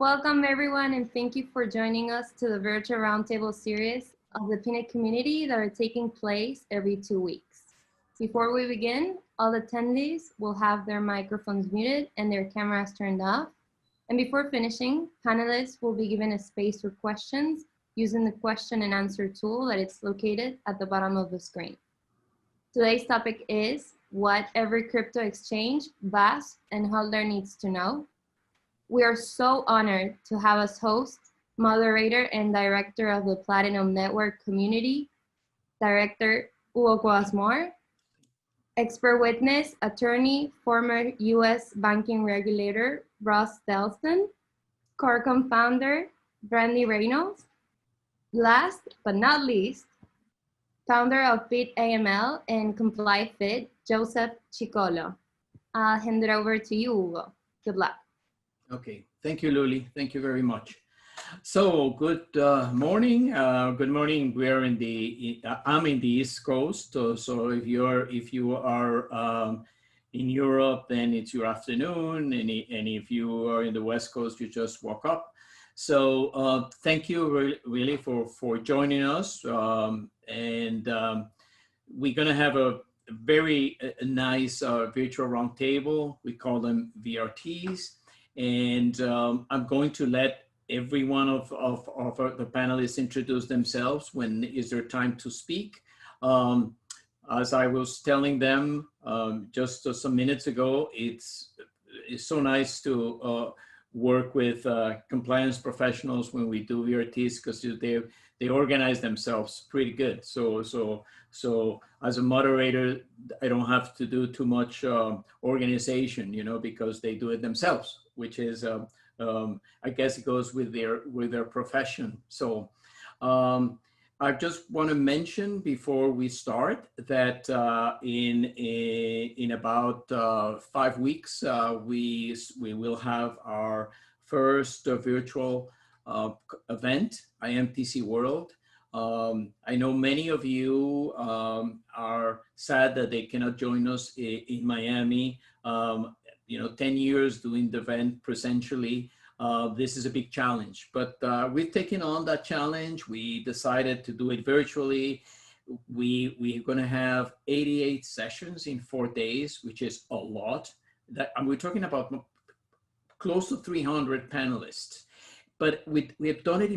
Welcome everyone, and thank you for joining us to the virtual roundtable series of the Peanut community that are taking place every 2 weeks. Before we begin, all attendees will have their microphones muted and their cameras turned off. And before finishing, panelists will be given a space for questions using the question and answer tool that is located at the bottom of the screen. Today's topic is what every crypto exchange, VASP, and Hodler needs to know. We are so honored to have as host, moderator and director of the Platinum Network community, Director Hugo Cuevas-Mohr, expert witness, attorney, former US banking regulator, Ross Delston, CorCom founder, Brandi Reynolds, last but not least, founder of BitAML and ComplyFit, Joseph Ciccolo. I'll hand it over to you, Hugo. Good luck. Okay, thank you, Luli. Thank you very much. So good morning. Good morning. We are in the. I'm in the East Coast. So if you are in Europe, then it's your afternoon, and if you are in the West Coast, you just woke up. So thank you really for joining us. We're gonna have a very nice virtual roundtable. We call them VRTs. And I'm going to let every one of the panelists introduce themselves when is their time to speak. As I was telling them just some minutes ago, it's so nice to work with compliance professionals when we do VRTs because they organize themselves pretty good. So as a moderator, I don't have to do too much organization, because they do it themselves, which is, I guess it goes with their profession. So I just want to mention before we start that in about 5 weeks, we will have our first virtual event, IMTC World. I know many of you are sad that they cannot join us in Miami. 10 years doing the event presentially, this is a big challenge, but we've taken on that challenge. We decided to do it virtually. We're going to have 88 sessions in 4 days, which is a lot. And we're talking about close to 300 panelists, but we have done it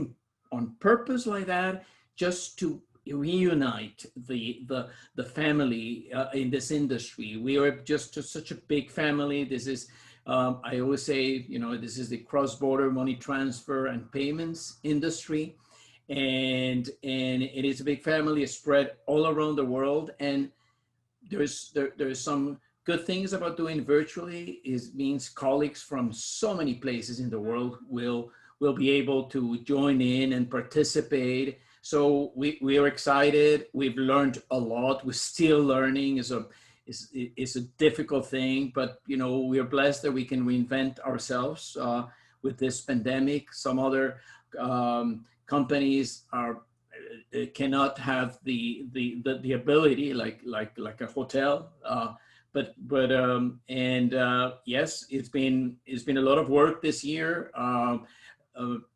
on purpose like that, just to reunite the family in this industry. We are just such a big family. This is, I always say, this is the cross-border money transfer and payments industry. And it is a big family spread all around the world. And there's some good things about doing virtually. It means colleagues from so many places in the world will be able to join in and participate. So we are excited. We've learned a lot. We're still learning. It's a difficult thing, but we are blessed that we can reinvent ourselves with this pandemic. Some other companies cannot have the ability like a hotel. Yes, it's been a lot of work this year.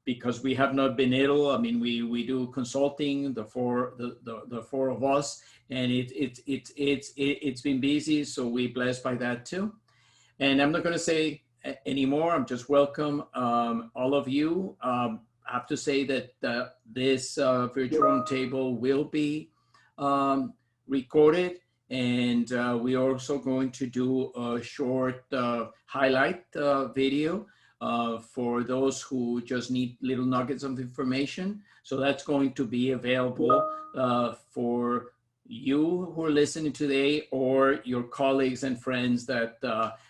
Because we have not been able. I mean, we do consulting, the four of us, and it's been busy. So we're blessed by that too. And I'm not going to say anymore. I'm just welcome all of you. I have to say that this virtual roundtable will be recorded, and we're also going to do a short highlight video. For those who just need little nuggets of information. So that's going to be available for you who are listening today, or your colleagues and friends that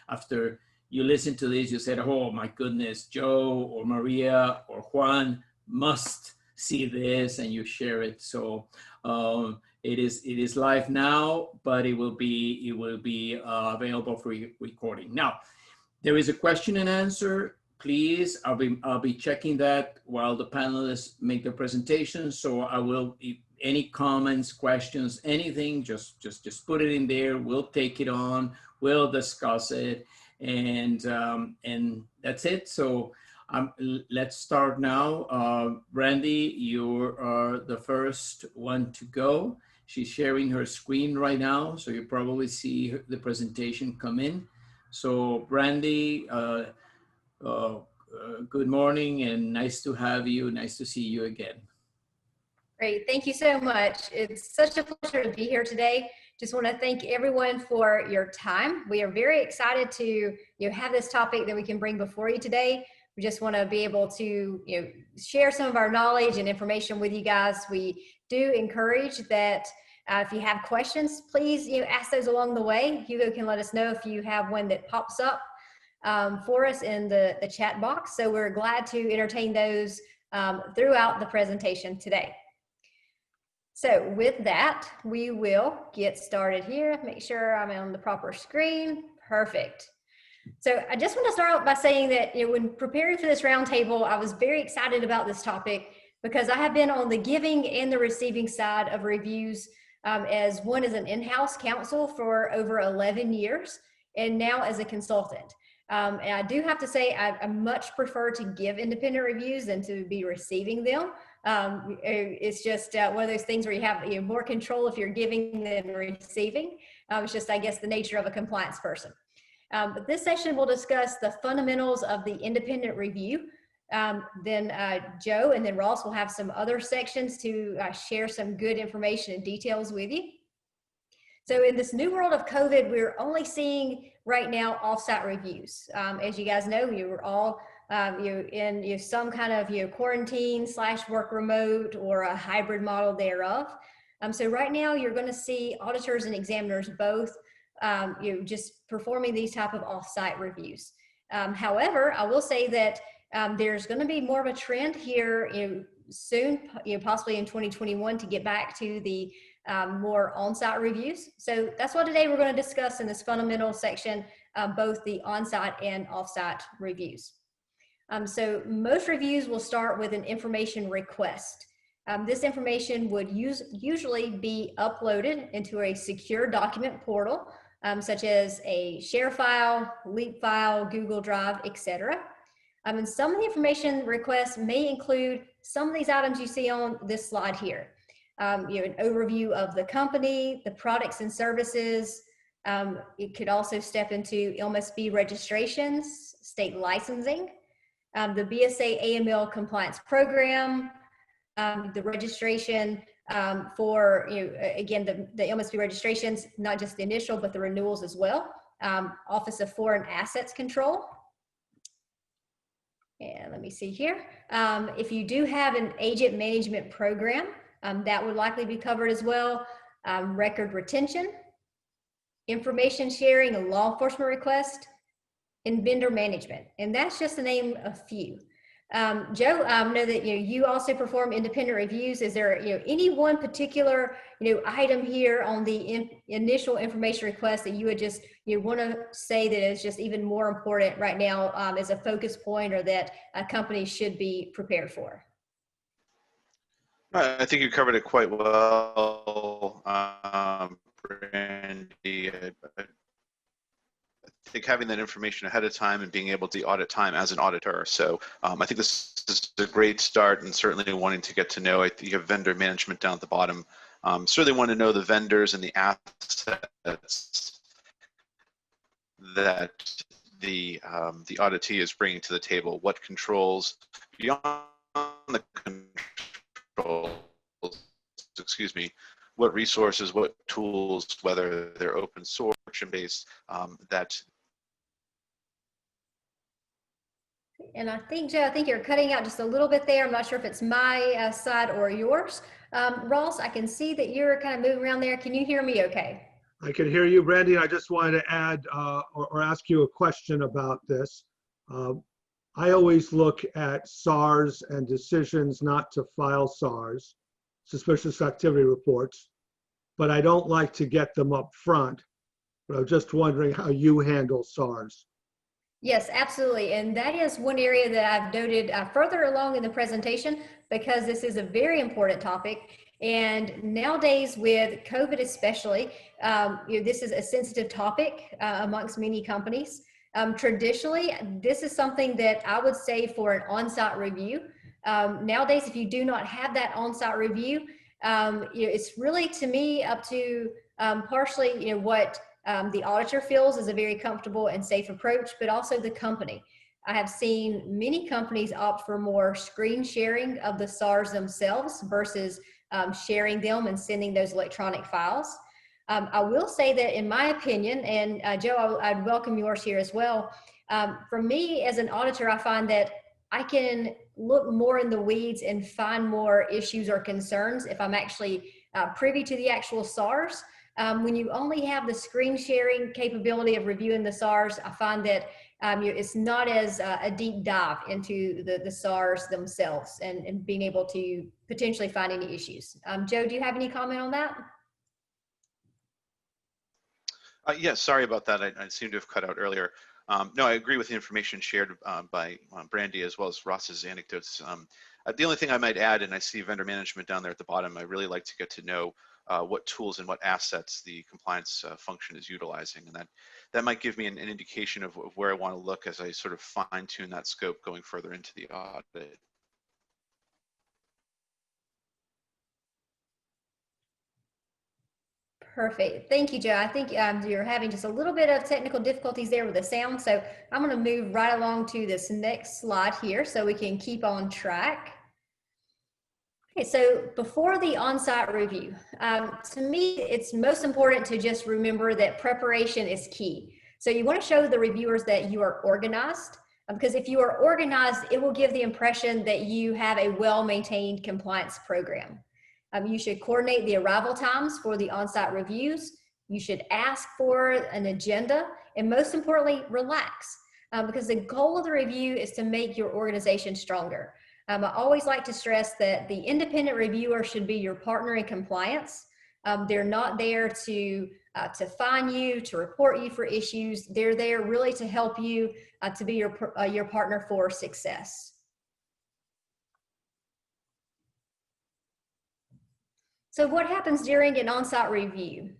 after you listen to this, you said, oh my goodness, Joe or Maria or Juan must see this, and you share it. So it is live now, but it will be available for recording. Now, there is a question and answer. Please, I'll be checking that while the panelists make their presentations. So I will, any comments, questions, anything, just put it in there. We'll take it on. We'll discuss it, and that's it. So Let's start now. Brandi, you are the first one to go. She's sharing her screen right now, so you probably see the presentation come in. So Brandi, good morning and nice to have you. Nice to see you again. Great, thank you so much. It's such a pleasure to be here today. Just want to thank everyone for your time. We are very excited to have this topic that we can bring before you today. We just want to be able to share some of our knowledge and information with you guys. We do encourage that if you have questions, please ask those along the way. Hugo can let us know if you have one that pops up for us in the chat box. So we're glad to entertain those throughout the presentation today. So with that, we will get started here. Make sure I'm on the proper screen. Perfect. So I just want to start out by saying that when preparing for this roundtable, I was very excited about this topic because I have been on the giving and the receiving side of reviews as an in-house counsel for over 11 years and now as a consultant. And I do have to say I much prefer to give independent reviews than to be receiving them. It's just one of those things where you have more control if you're giving than receiving. It's just, I guess, the nature of a compliance person. But this session will discuss the fundamentals of the independent review. Then Joe and then Ross will have some other sections to share some good information and details with you. So in this new world of COVID, we're only seeing right now offsite reviews. As you guys know, we were all in some kind of quarantine / work remote or a hybrid model thereof. So right now you're going to see auditors and examiners both just performing these type of offsite reviews. However, I will say that there's going to be more of a trend here soon, possibly in 2021, to get back to the more on-site reviews. So that's what today we're going to discuss in this fundamental section, both the on-site and off-site reviews. So most reviews will start with an information request. This information would usually be uploaded into a secure document portal, such as a share file, leap file, Google Drive, etc. And some of the information requests may include some of these items you see on this slide here. An overview of the company, the products and services. It could also step into LMSB registrations, state licensing, the BSA AML compliance program, the registration for, again, the LMSB registrations, not just the initial, but the renewals as well. Office of Foreign Assets Control. And let me see here. If you do have an agent management program, that would likely be covered as well. Record retention, information sharing, a law enforcement request, and vendor management. And that's just to name a few. Joe, I know that you also perform independent reviews. Is there any one particular item here on the initial information request that you would just want to say that is just even more important right now as a focus point, or that a company should be prepared for? I think you covered it quite well, Brandi. I think having that information ahead of time and being able to audit time as an auditor. So I think this is a great start, and certainly wanting to get to know, I think you have vendor management down at the bottom. Certainly want to know the vendors and the assets that the auditee is bringing to the table. What controls beyond the controls, excuse me, what resources, what tools, whether they're open source and based, that. And I think, Joe, I think you're cutting out just a little bit there. I'm not sure if it's my side or yours. Ross, I can see that you're kind of moving around there. Can you hear me okay? I can hear you, Brandi. I just wanted to add or ask you a question about this. I always look at SARs and decisions not to file SARs, suspicious activity reports, but I don't like to get them up front. But I was just wondering how you handle SARs. Yes, absolutely. And that is one area that I've noted further along in the presentation, because this is a very important topic. And nowadays with COVID especially, this is a sensitive topic amongst many companies. Traditionally, this is something that I would say for an on-site review. Nowadays, if you do not have that on-site review, it's really, to me, up to partially what the auditor feels is a very comfortable and safe approach, but also the company. I have seen many companies opt for more screen sharing of the SARs themselves versus sharing them and sending those electronic files. I will say that in my opinion, and Joe, I'd welcome yours here as well. For me as an auditor, I find that I can look more in the weeds and find more issues or concerns if I'm actually privy to the actual SARs. When you only have the screen sharing capability of reviewing the SARs, I find that it's not as a deep dive into the SARs themselves and being able to potentially find any issues. Joe, do you have any comment on that? Yes, sorry about that. I seem to have cut out earlier. No, I agree with the information shared by Brandi as well as Ross's anecdotes. The only thing I might add, and I see vendor management down there at the bottom, I really like to get to know what tools and what assets the compliance function is utilizing. And that might give me an indication of where I want to look as I sort of fine tune that scope going further into the audit. Perfect. Thank you, Joe. I think you're having just a little bit of technical difficulties there with the sound. So I'm going to move right along to this next slide here so we can keep on track. Okay, so before the on-site review, to me, it's most important to just remember that preparation is key. So you want to show the reviewers that you are organized, because if you are organized, it will give the impression that you have a well-maintained compliance program. You should coordinate the arrival times for the on-site reviews. You should ask for an agenda, and most importantly, relax, because the goal of the review is to make your organization stronger. I always like to stress that the independent reviewer should be your partner in compliance. They're not there to fine you, to report you for issues. They're there really to help you, to be your partner for success. So what happens during an on-site review?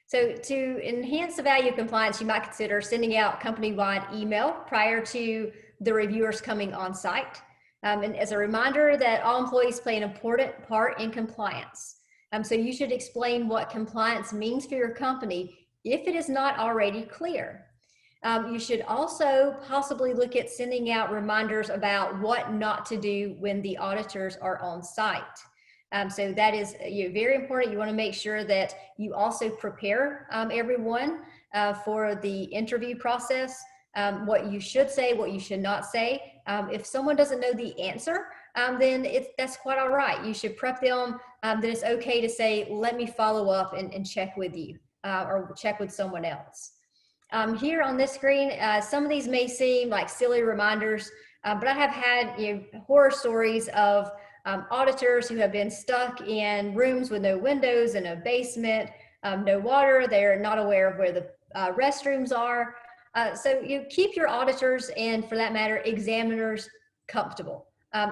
So to enhance the value of compliance, you might consider sending out company-wide email prior to the reviewers coming on site. And as a reminder that all employees play an important part in compliance. So you should explain what compliance means for your company if it is not already clear. You should also possibly look at sending out reminders about what not to do when the auditors are on site. So that is very important. You want to make sure that you also prepare everyone for the interview process, what you should say, what you should not say. If someone doesn't know the answer, then that's quite all right. You should prep them. Then it's okay to say, let me follow up and check with you or check with someone else. Here on this screen, some of these may seem like silly reminders, but I have had horror stories of auditors who have been stuck in rooms with no windows in a basement, no water. They're not aware of where the restrooms are. So you keep your auditors and, for that matter, examiners comfortable.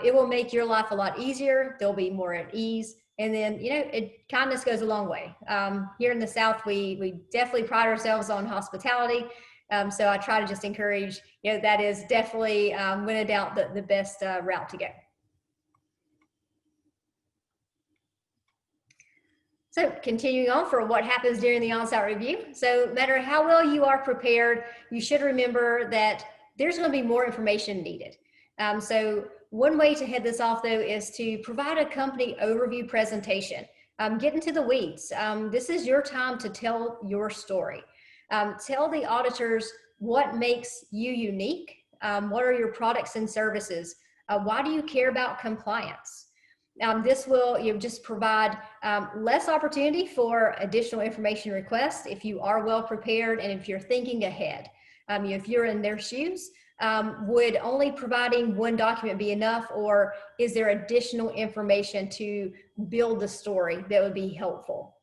It will make your life a lot easier. They'll be more at ease. And then, kindness goes a long way. Here in the South, we definitely pride ourselves on hospitality. So I try to just encourage, that is definitely, when in doubt, the best route to go. So continuing on for what happens during the on-site review. So no matter how well you are prepared, you should remember that there's going to be more information needed. So one way to head this off, though, is to provide a company overview presentation. Get into the weeds. This is your time to tell your story. Tell the auditors what makes you unique. What are your products and services? Why do you care about compliance? This will just provide less opportunity for additional information requests if you are well prepared and if you're thinking ahead. If you're in their shoes, would only providing one document be enough, or is there additional information to build the story that would be helpful?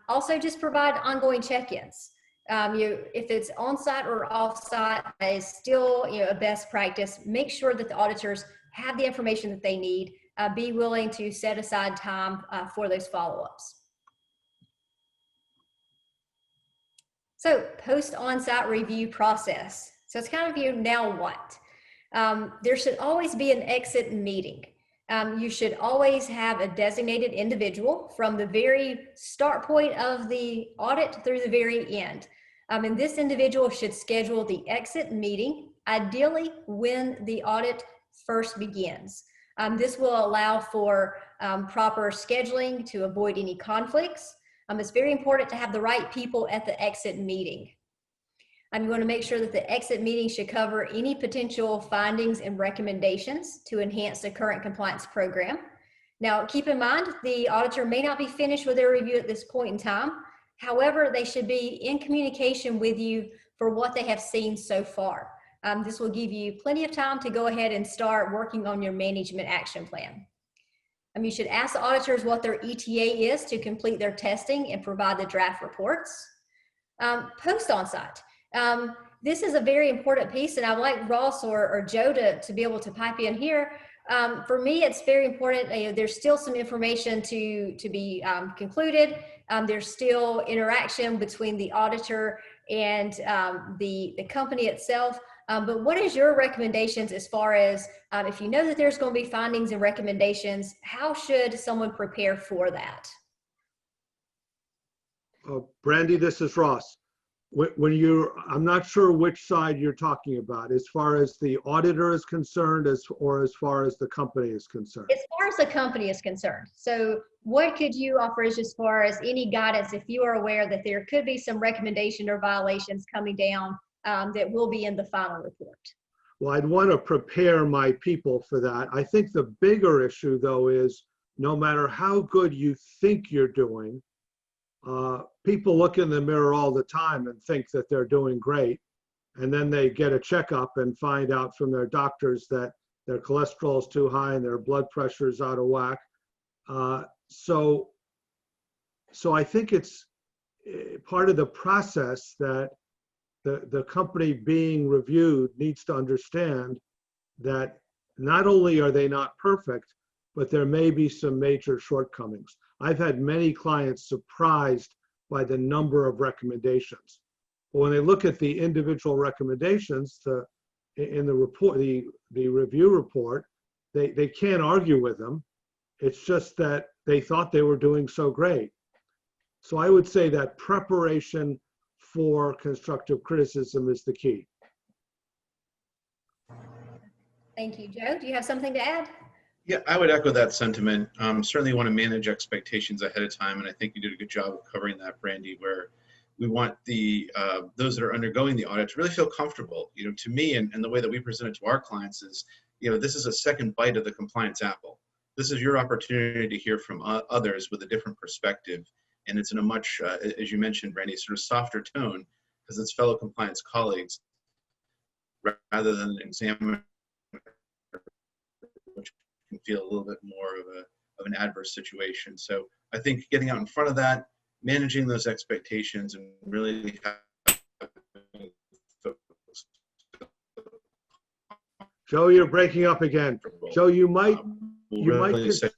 Also, just provide ongoing check-ins. If it's on-site or off-site, is still a best practice. Make sure that the auditors have the information that they need. Be willing to set aside time for those follow-ups. So post on-site review process. So it's kind of now what? There should always be an exit meeting. You should always have a designated individual from the very start point of the audit through the very end. And this individual should schedule the exit meeting, ideally when the audit first begins. This will allow for proper scheduling to avoid any conflicts. It's very important to have the right people at the exit meeting. I'm going to make sure that the exit meeting should cover any potential findings and recommendations to enhance the current compliance program. Now, keep in mind, the auditor may not be finished with their review at this point in time. However, they should be in communication with you for what they have seen so far. This will give you plenty of time to go ahead and start working on your management action plan. You should ask the auditors what their ETA is to complete their testing and provide the draft reports. Post onsite. This is a very important piece, and I'd like Ross or Joe to be able to pipe in here. For me, it's very important. There's still some information to be concluded. There's still interaction between the auditor and the company itself. But what is your recommendations as far as if you know that there's going to be findings and recommendations, how should someone prepare for that? Brandi, this is Ross. I'm not sure which side you're talking about, as far as the auditor is concerned, or as far as the company is concerned. As far as the company is concerned. So what could you offer as far as any guidance if you are aware that there could be some recommendation or violations coming down that will be in the final report? Well, I'd want to prepare my people for that. I think the bigger issue, though, is no matter how good you think you're doing, people look in the mirror all the time and think that they're doing great. And then they get a checkup and find out from their doctors that their cholesterol is too high and their blood pressure is out of whack. So I think it's part of the process that the company being reviewed needs to understand that not only are they not perfect, but there may be some major shortcomings. I've had many clients surprised by the number of recommendations. But when they look at the individual recommendations in the report, the review report, they can't argue with them. It's just that they thought they were doing so great. So I would say that preparation for constructive criticism is the key. Thank you, Joe. Do you have something to add? Yeah, I would echo that sentiment. Certainly want to manage expectations ahead of time, and I think you did a good job of covering that, Brandi, where we want the those that are undergoing the audit to really feel comfortable. To me, and the way that we present it to our clients is, this is a second bite of the compliance apple. This is your opportunity to hear from others with a different perspective, and it's in a much, as you mentioned, Brandi, sort of softer tone, because it's fellow compliance colleagues rather than an examiner, which can feel a little bit more of an adverse situation. So I think getting out in front of that, managing those expectations, and really having folks. Joe, you're breaking up again. Joe, you might set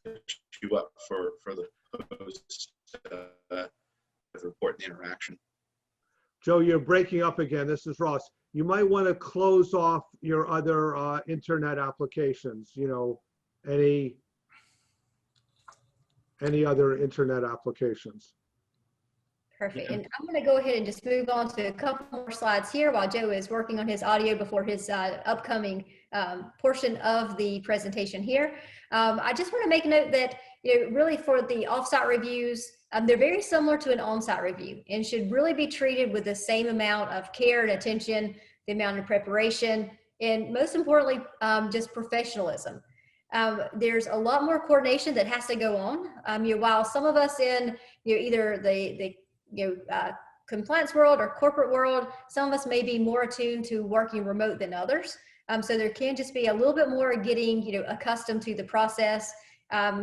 you up for the post report and the interaction. Joe, you're breaking up again. This is Ross. You might want to close off your other internet applications. Any other internet applications. Perfect. And I'm going to go ahead and just move on to a couple more slides here while Joe is working on his audio before his upcoming portion of the presentation here. I just want to make a note that really for the offsite reviews, they're very similar to an onsite review and should really be treated with the same amount of care and attention, the amount of preparation, and most importantly, just professionalism. There's a lot more coordination that has to go on. While some of us in either the compliance world or corporate world, some of us may be more attuned to working remote than others. So there can just be a little bit more getting accustomed to the process,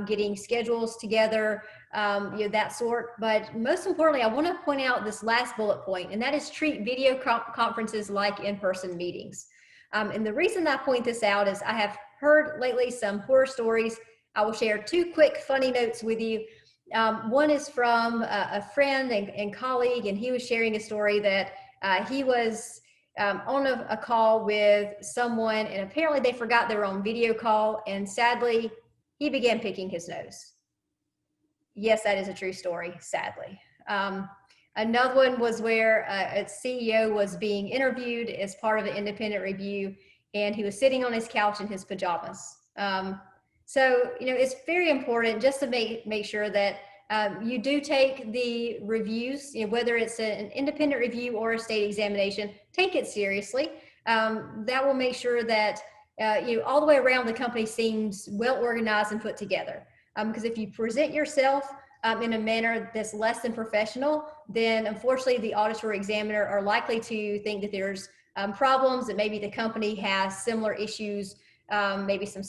getting schedules together, that sort. But most importantly, I want to point out this last bullet point, and that is treat video conferences like in-person meetings. And the reason I point this out is I have heard lately some horror stories. I will share two quick funny notes with you. One is from a friend and colleague, and he was sharing a story that he was on a call with someone, and apparently they forgot they were on video call, and sadly, he began picking his nose. Yes, that is a true story, sadly. Another one was where a CEO was being interviewed as part of an independent review, and he was sitting on his couch in his pajamas. So, it's very important just to make sure that you do take the reviews, whether it's an independent review or a state examination, take it seriously. That will make sure that all the way around the company seems well organized and put together. Because if you present yourself in a manner that's less than professional, then unfortunately the auditor or examiner are likely to think that there's problems, that maybe the company has similar issues, maybe some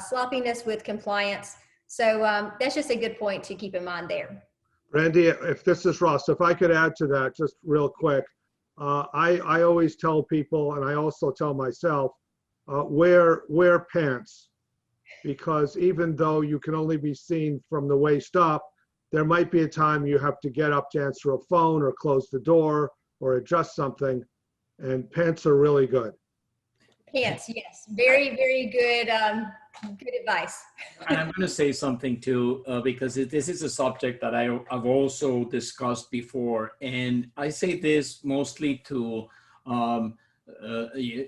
sloppiness with compliance. So that's just a good point to keep in mind there. Brandi, if this is Ross, if I could add to that just real quick, I always tell people, and I also tell myself, wear pants, because even though you can only be seen from the waist up, there might be a time you have to get up to answer a phone or close the door or adjust something, and pants are really good. Pants, yes, very, very good, good advice. And I'm going to say something too, because this is a subject that I've also discussed before, and I say this mostly to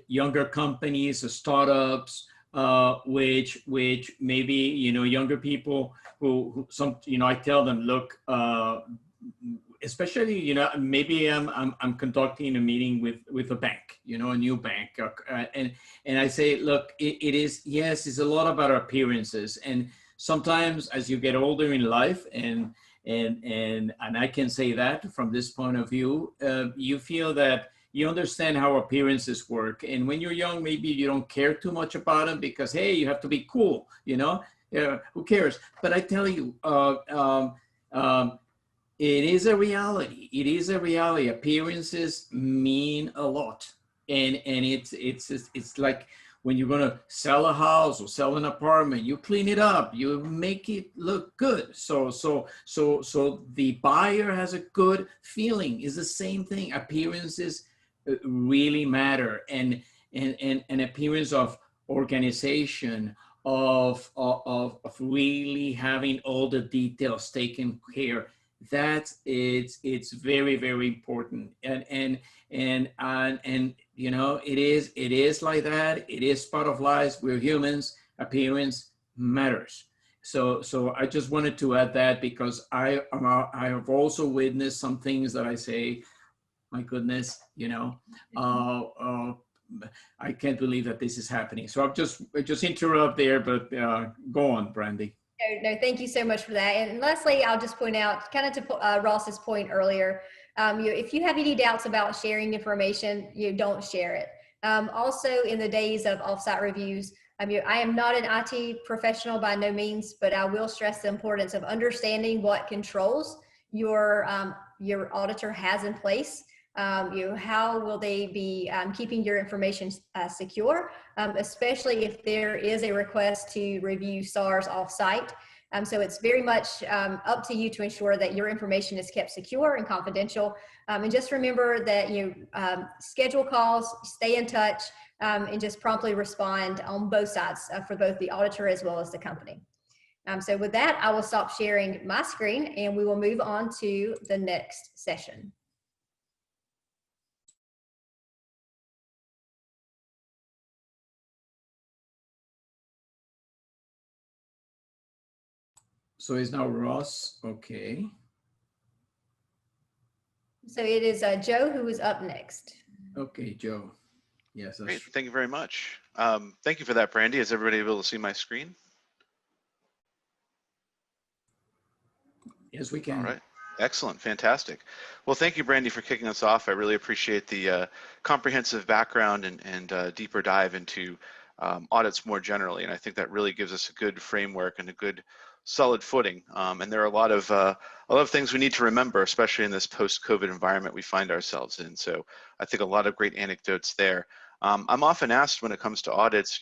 younger companies, startups, which maybe younger people who I tell them, look, especially maybe I'm conducting a meeting with a bank, a new bank, and I say, look, it is, yes, it's a lot about appearances, and sometimes as you get older in life, and I can say that from this point of view, you feel that you understand how appearances work, and when you're young, maybe you don't care too much about them because, hey, you have to be cool, who cares? But I tell you, it is a reality. It is a reality. Appearances mean a lot, and it's like when you're gonna sell a house or sell an apartment, you clean it up, you make it look good. So the buyer has a good feeling. It's the same thing. Appearances really matter, and an appearance of organization, of really having all the details taken care. It's very, very important, and it is like that. It is part of life. We're humans. Appearance matters. So I just wanted to add that, because I have also witnessed some things that I say, my goodness, I can't believe that this is happening. So I just interrupt there, but go on, Brandi. No, thank you so much for that. And lastly, I'll just point out, kind of to Ross's point earlier, if you have any doubts about sharing information, don't share it. Also, in the days of offsite reviews, I am not an IT professional by no means, but I will stress the importance of understanding what controls your auditor has in place. How will they be keeping your information secure, especially if there is a request to review SARs offsite. So it's very much up to you to ensure that your information is kept secure and confidential. And just remember that schedule calls, stay in touch, and just promptly respond on both sides for both the auditor as well as the company. So with that, I will stop sharing my screen and we will move on to the next session. So it's now Ross, okay. So it is Joe who is up next. Okay, Joe. Yes. Great, thank you very much. Thank you for that, Brandi. Is everybody able to see my screen? Yes, we can. All right. Excellent, fantastic. Well, thank you, Brandi, for kicking us off. I really appreciate the comprehensive background and deeper dive into audits more generally, and I think that really gives us a good framework and a good solid footing. And there are a lot of things we need to remember, especially in this post-COVID environment we find ourselves in. So I think a lot of great anecdotes there. I'm often asked when it comes to audits,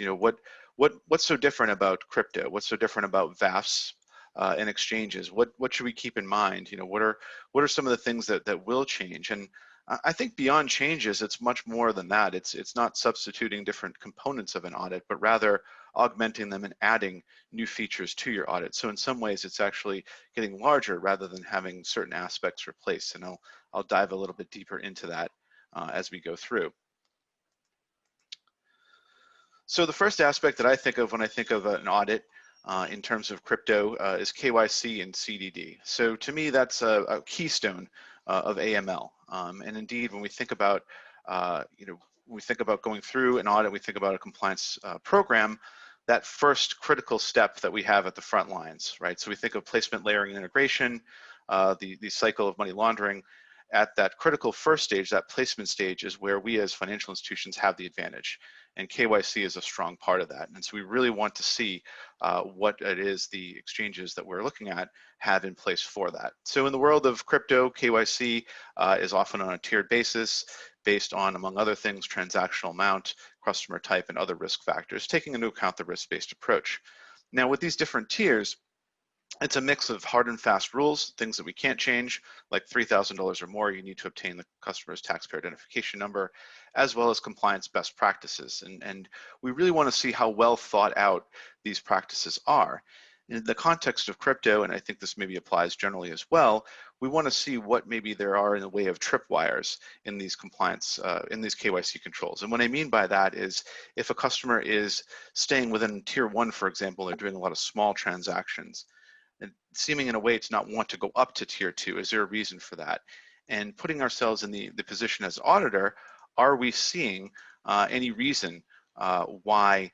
what's so different about crypto? What's so different about VASP? And exchanges, what should we keep in mind? What are some of the things that will change? And I think beyond changes, it's much more than that. It's not substituting different components of an audit, but rather augmenting them and adding new features to your audit. So in some ways, it's actually getting larger rather than having certain aspects replaced. And I'll dive a little bit deeper into that as we go through. So the first aspect that I think of when I think of an audit in terms of crypto is KYC and CDD. So to me, that's a keystone of AML. And indeed, when we think about, when we think about going through an audit, we think about a compliance program, that first critical step that we have at the front lines, right? So we think of placement, layering, and integration, the cycle of money laundering. At that critical first stage, that placement stage, is where we as financial institutions have the advantage. And KYC is a strong part of that. And so we really want to see what it is the exchanges that we're looking at have in place for that. So in the world of crypto, KYC is often on a tiered basis based on, among other things, transactional amount, customer type, and other risk factors, taking into account the risk-based approach. Now with these different tiers, it's a mix of hard and fast rules, things that we can't change, like $3,000 or more, you need to obtain the customer's taxpayer identification number, as well as compliance best practices. And we really want to see how well thought out these practices are. In the context of crypto, and I think this maybe applies generally as well, we want to see what maybe there are in the way of tripwires in these compliance, in these KYC controls. And what I mean by that is if a customer is staying within tier 1, for example, they're doing a lot of small transactions, and seeming in a way to not want to go up to tier 2. Is there a reason for that? And putting ourselves in the position as auditor, are we seeing any reason why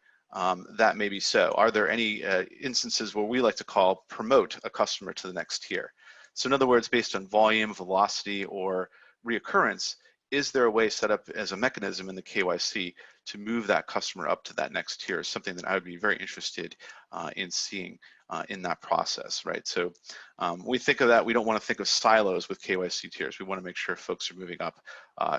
that may be so? Are there any instances where we like to call promote a customer to the next tier? So in other words, based on volume, velocity, or reoccurrence, is there a way set up as a mechanism in the KYC to move that customer up to that next tier? Is something that I would be very interested in seeing in that process, right? So when we think of that, we don't want to think of silos with KYC tiers. We want to make sure folks are moving up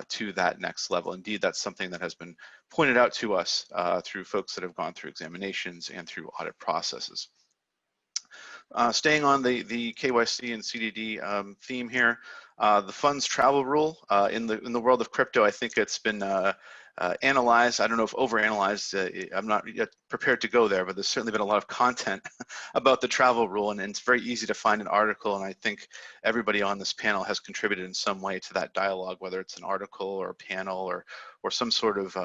to that next level. Indeed, that's something that has been pointed out to us through folks that have gone through examinations and through audit processes. Staying on the KYC and CDD theme here, the funds travel rule in the world of crypto, I think it's been analyzed. I don't know if overanalyzed. I'm not yet prepared to go there, but there's certainly been a lot of content about the travel rule, and it's very easy to find an article, and I think everybody on this panel has contributed in some way to that dialogue, whether it's an article or a panel or some sort of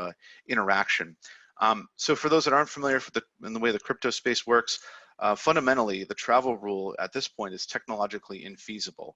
interaction. So for those that aren't familiar with in the way the crypto space works, fundamentally, the travel rule at this point is technologically infeasible.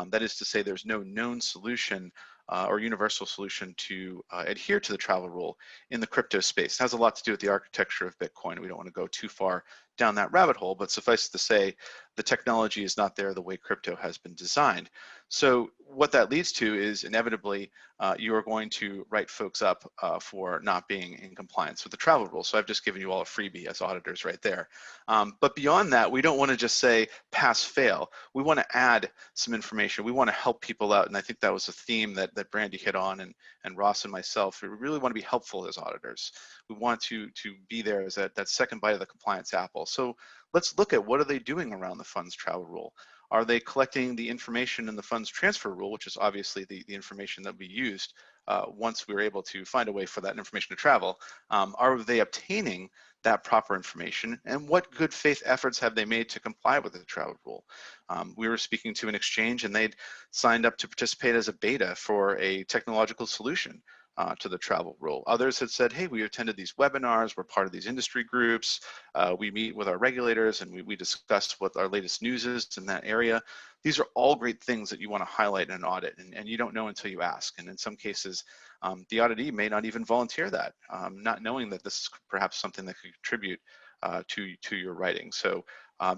That is to say, there's no known solution or universal solution to adhere to the travel rule in the crypto space. It has a lot to do with the architecture of Bitcoin. We don't want to go too far down that rabbit hole, but suffice to say, the technology is not there the way crypto has been designed. So what that leads to is inevitably you are going to write folks up for not being in compliance with the travel rule. So I've just given you all a freebie as auditors right there. But beyond that, we don't want to just say pass fail. We want to add some information. We want to help people out. And I think that was a theme that Brandi hit on, and Ross and myself. We really want to be helpful as auditors. We want to be there as that second bite of the compliance apple. So let's look at what are they doing around the funds travel rule. Are they collecting the information in the funds transfer rule, which is obviously the information that we used once we were able to find a way for that information to travel? Are they obtaining that proper information, and what good faith efforts have they made to comply with the travel rule? We were speaking to an exchange, and they'd signed up to participate as a beta for a technological solution to the travel rule. Others had said, hey, we attended these webinars, we're part of these industry groups, we meet with our regulators, and we discuss what our latest news is in that area. These are all great things that you want to highlight in an audit, and you don't know until you ask. And in some cases, the auditee may not even volunteer that, not knowing that this is perhaps something that could contribute to your writing. So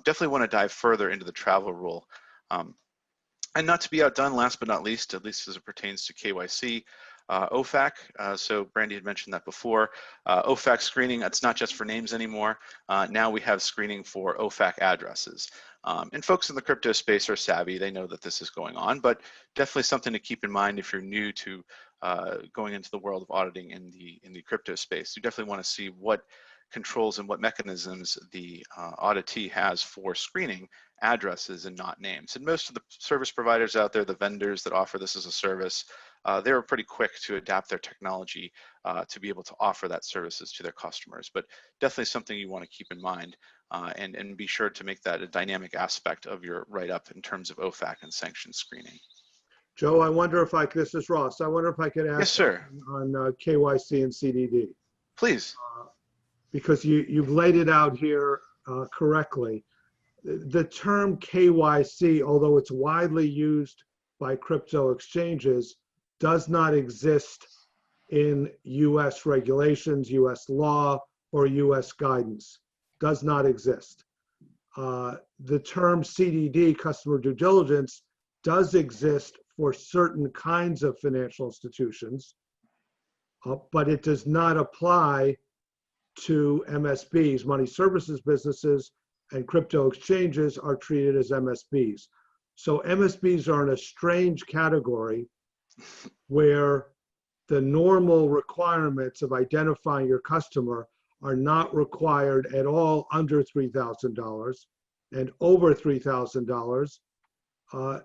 definitely want to dive further into the travel rule. And not to be outdone, last but not least, at least as it pertains to KYC, OFAC, so Brandi had mentioned that before. OFAC screening, that's not just for names anymore. Now we have screening for OFAC addresses. And folks in the crypto space are savvy. They know that this is going on, but definitely something to keep in mind if you're new to going into the world of auditing in the crypto space. You definitely want to see what controls and what mechanisms the auditee has for screening addresses and not names. And most of the service providers out there, the vendors that offer this as a service, they were pretty quick to adapt their technology to be able to offer that services to their customers. But definitely something you want to keep in mind, and be sure to make that a dynamic aspect of your write-up in terms of OFAC and sanction screening. Joe, I wonder if this is Ross. I wonder if I could ask Yes, sir. on KYC and CDD. Please. Because you've laid it out here correctly. The term KYC, although it's widely used by crypto exchanges, does not exist in US regulations, US law, or US guidance. Does not exist. The term CDD, customer due diligence, does exist for certain kinds of financial institutions, but it does not apply to MSBs. Money services businesses and crypto exchanges are treated as MSBs. So MSBs are in a strange category where the normal requirements of identifying your customer are not required at all under $3,000, and over $3,000,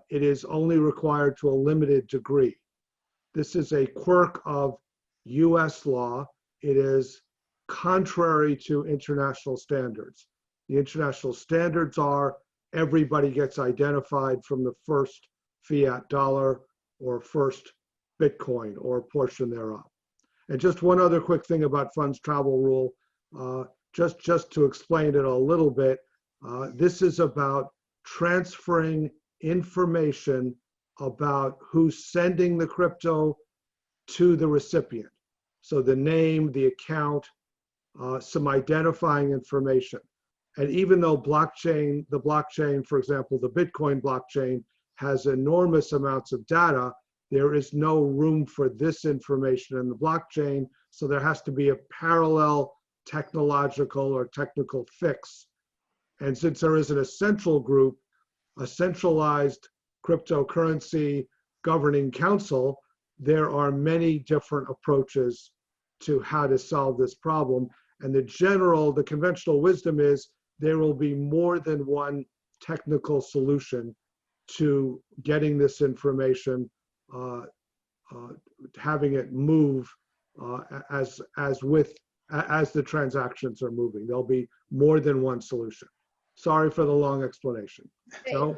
it is only required to a limited degree. This is a quirk of US law. It is contrary to international standards. The international standards are everybody gets identified from the first fiat dollar or first Bitcoin or a portion thereof. And just one other quick thing about funds travel rule, just to explain it a little bit, this is about transferring information about who's sending the crypto to the recipient. So the name, the account, some identifying information. And even though the blockchain, for example, the Bitcoin blockchain has enormous amounts of data, there is no room for this information in the blockchain. So there has to be a parallel technological or technical fix. And since there isn't a central group, a centralized cryptocurrency governing council, there are many different approaches to how to solve this problem. And the conventional wisdom is there will be more than one technical solution to getting this information, having it move as the transactions are moving. There'll be more than one solution. Sorry for the long explanation. So,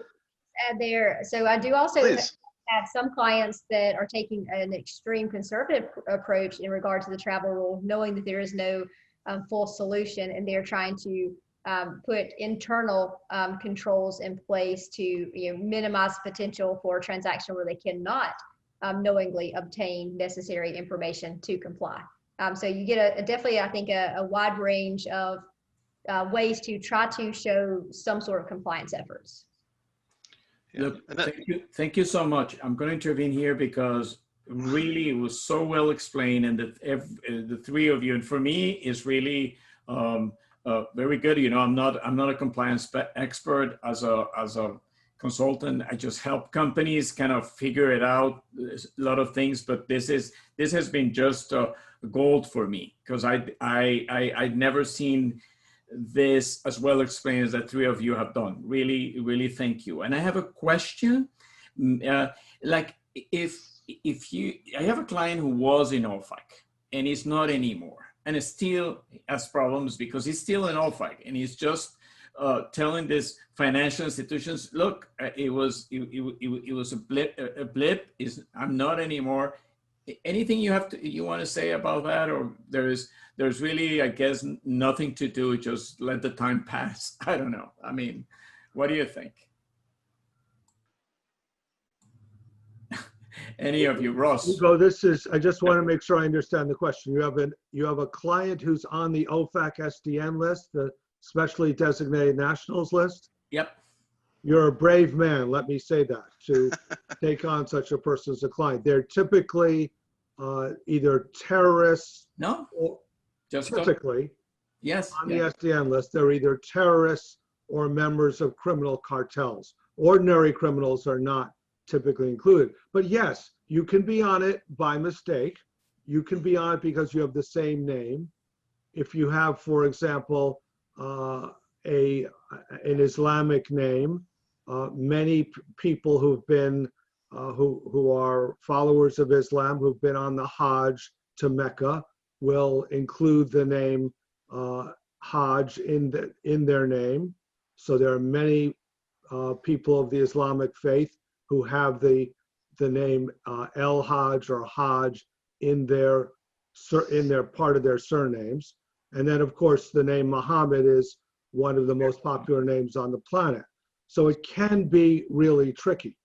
add there. So I do also Please. have some clients that are taking an extreme conservative approach in regard to the travel rule, knowing that there is no full solution, and they're trying to put internal controls in place to minimize potential for a transaction where they cannot knowingly obtain necessary information to comply. So you get definitely, I think, a wide range of ways to try to show some sort of compliance efforts. Yeah. Look, thank you so much. I'm going to intervene here because really it was so well explained, and the three of you, and for me, is really very good. I'm not a compliance expert as a consultant. I just help companies kind of figure it out, a lot of things. But this has been just gold for me, because I'd never seen this as well explained as the three of you have done. Really, really thank you. And I have a question. Like I have a client who was in OFAC and he's not anymore, and it still has problems because he's still in OFAC, and he's just telling these financial institutions, look, it was a blip. I'm not anymore. Anything you want to say about that? Or there's really, I guess, nothing to do, just let the time pass. I don't know. I mean, what do you think? Any of you, Ross? Hugo, I just want to make sure I understand the question. You have a client who's on the OFAC SDN list, the specially designated nationals list? Yep. You're a brave man, let me say that, to take on such a person as a client. They're typically either terrorists. No, or just typically, yes, on the SDN list, they're either terrorists or members of criminal cartels. Ordinary criminals are not typically included. But yes, you can be on it by mistake. You can be on it because you have the same name. If you have, for example, an Islamic name, many people who've been who are followers of Islam, who've been on the Hajj to Mecca, will include the name Hajj in their name. So there are many people of the Islamic faith who have the name El Hajj or Hajj in their part of their surnames. And then, of course, the name Muhammad is one of the most popular names on the planet. So it can be really tricky.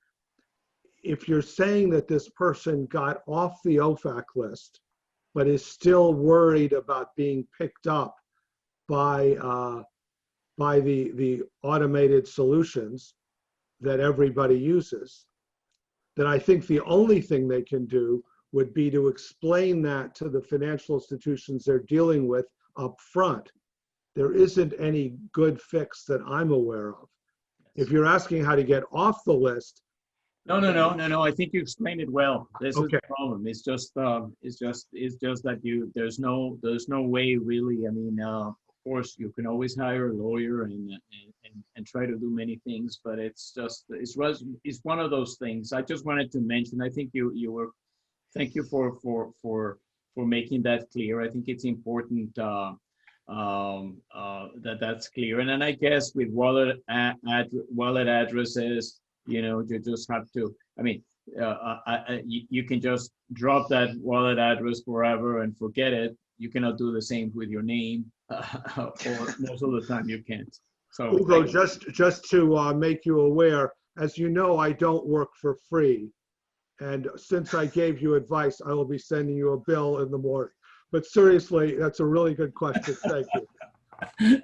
If you're saying that this person got off the OFAC list, but is still worried about being picked up by the automated solutions that everybody uses, then I think the only thing they can do would be to explain that to the financial institutions they're dealing with up front. There isn't any good fix that I'm aware of. If you're asking how to get off the list. No. I think you explained it well. This is the problem. It's just that there's no way really. I mean, of course, you can always hire a lawyer and try to do many things, but it's one of those things. I just wanted to mention. I think you were. Thank you for making that clear. I think it's important that's clear. And then I guess with wallet addresses, you just have to. I mean, you can just drop that wallet address forever and forget it. You cannot do the same with your name, or most of the time you can't. So Hugo, just to make you aware, as you know, I don't work for free. And since I gave you advice, I will be sending you a bill in the morning. But seriously, that's a really good question. Thank you.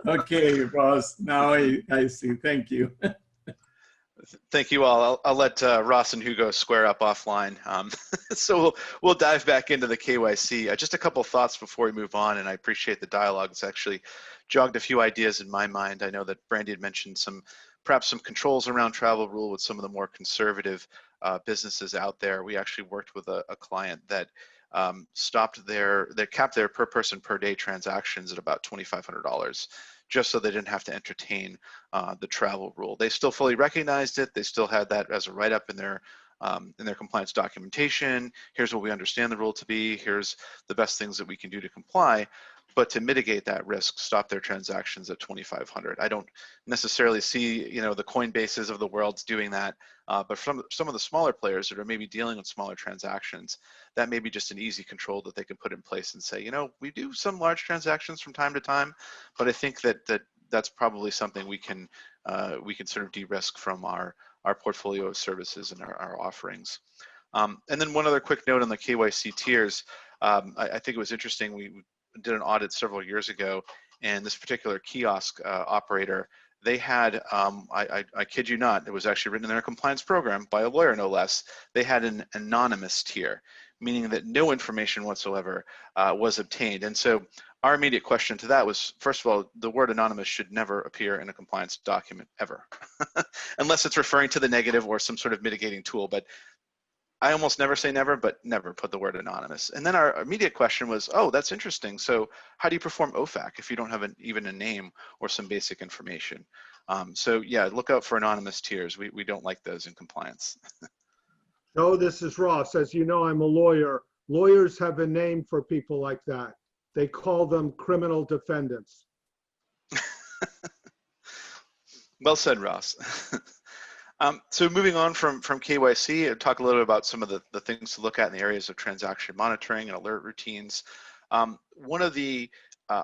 Okay, Ross. Now I see. Thank you. Thank you all. I'll let Ross and Hugo square up offline. So we'll dive back into the KYC. Just a couple thoughts before we move on, and I appreciate the dialogue. It's actually jogged a few ideas in my mind. I know that Brandi had mentioned perhaps some controls around travel rule with some of the more conservative businesses out there. We actually worked with a client that capped their per person per day transactions at about $2,500, just so they didn't have to entertain the travel rule. They still fully recognized it. They still had that as a write-up in their compliance documentation. Here's what we understand the rule to be. Here's the best things that we can do to comply. But to mitigate that risk, stop their transactions at $2,500. I don't necessarily see, the Coinbases of the world doing that, but from some of the smaller players that are maybe dealing with smaller transactions, that may be just an easy control that they can put in place and say, we do some large transactions from time to time, but I think that's probably something we can sort of de-risk from our portfolio of services and our offerings. And then one other quick note on the KYC tiers. I think it was interesting. We did an audit several years ago, and this particular kiosk operator, they had, I kid you not, it was actually written in their compliance program by a lawyer, no less. They had an anonymous tier, meaning that no information whatsoever was obtained. And so our immediate question to that was, first of all, the word anonymous should never appear in a compliance document ever, unless it's referring to the negative or some sort of mitigating tool. But I almost never say never, but never put the word anonymous. And then our immediate question was, oh, that's interesting. So how do you perform OFAC if you don't have even a name or some basic information? So yeah, look out for anonymous tiers. We don't like those in compliance. No, this is Ross. As you know, I'm a lawyer. Lawyers have a name for people like that. They call them criminal defendants. Well said, Ross. So moving on from KYC, I'll talk a little bit about some of the things to look at in the areas of transaction monitoring and alert routines. One of the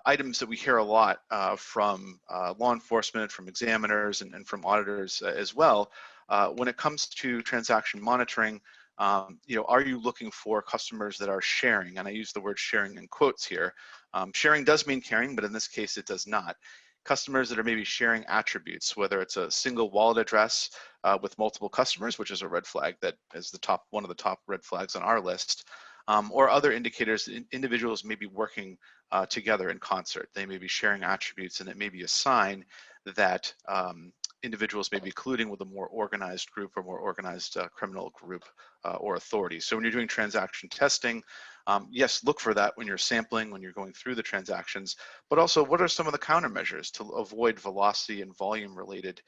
items that we hear a lot from law enforcement, from examiners, and from auditors as well, when it comes to transaction monitoring, are you looking for customers that are sharing? And I use the word sharing in quotes here. Sharing does mean caring, but in this case, it does not. Customers that are maybe sharing attributes, whether it's a single wallet address with multiple customers, which is a red flag that is one of the top red flags on our list, or other indicators that individuals may be working together in concert. They may be sharing attributes, and it may be a sign that individuals may be colluding with a more organized group or more organized criminal group or authority. So when you're doing transaction testing, yes, look for that when you're sampling, when you're going through the transactions, but also what are some of the countermeasures to avoid velocity and volume related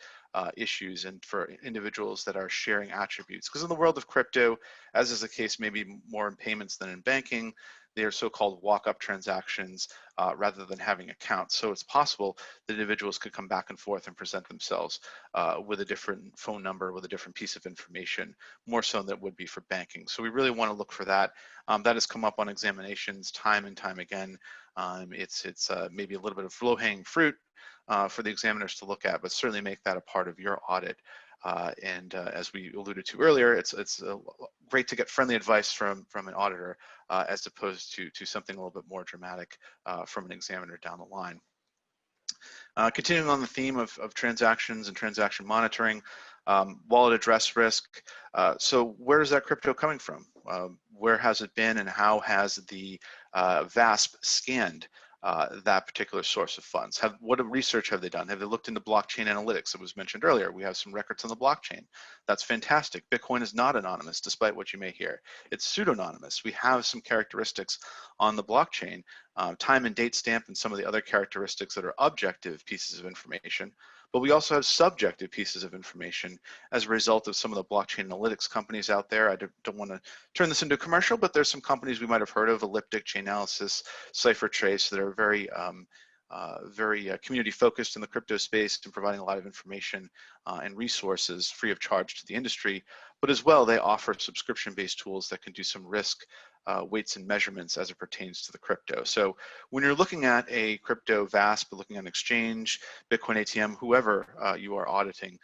issues and for individuals that are sharing attributes. Because in the world of crypto, as is the case maybe more in payments than in banking, they are so-called walk-up transactions rather than having accounts. So it's possible that individuals could come back and forth and present themselves with a different phone number, with a different piece of information, more so than it would be for banking. So we really want to look for that. That has come up on examinations time and time again. It's maybe a little bit of low-hanging fruit for the examiners to look at, but certainly make that a part of your audit. As we alluded to earlier, it's great to get friendly advice from an auditor as opposed to something a little bit more dramatic from an examiner down the line. Continuing on the theme of transactions and transaction monitoring, wallet address risk. So where is that crypto coming from? Where has it been, and how has the VASP scanned that particular source of funds? What research have they done? Have they looked into blockchain analytics that was mentioned earlier? We have some records on the blockchain. That's fantastic. Bitcoin is not anonymous, despite what you may hear. It's pseudonymous. We have some characteristics on the blockchain, time and date stamp and some of the other characteristics that are objective pieces of information. But we also have subjective pieces of information as a result of some of the blockchain analytics companies out there. I don't want to turn this into a commercial, but there's some companies we might have heard of, Elliptic, Chainalysis, CipherTrace, that are very community focused in the crypto space and providing a lot of information and resources free of charge to the industry. But as well, they offer subscription-based tools that can do some risk weights and measurements as it pertains to the crypto. So when you're looking at a crypto VASP, looking at an exchange, Bitcoin ATM, whoever you are auditing,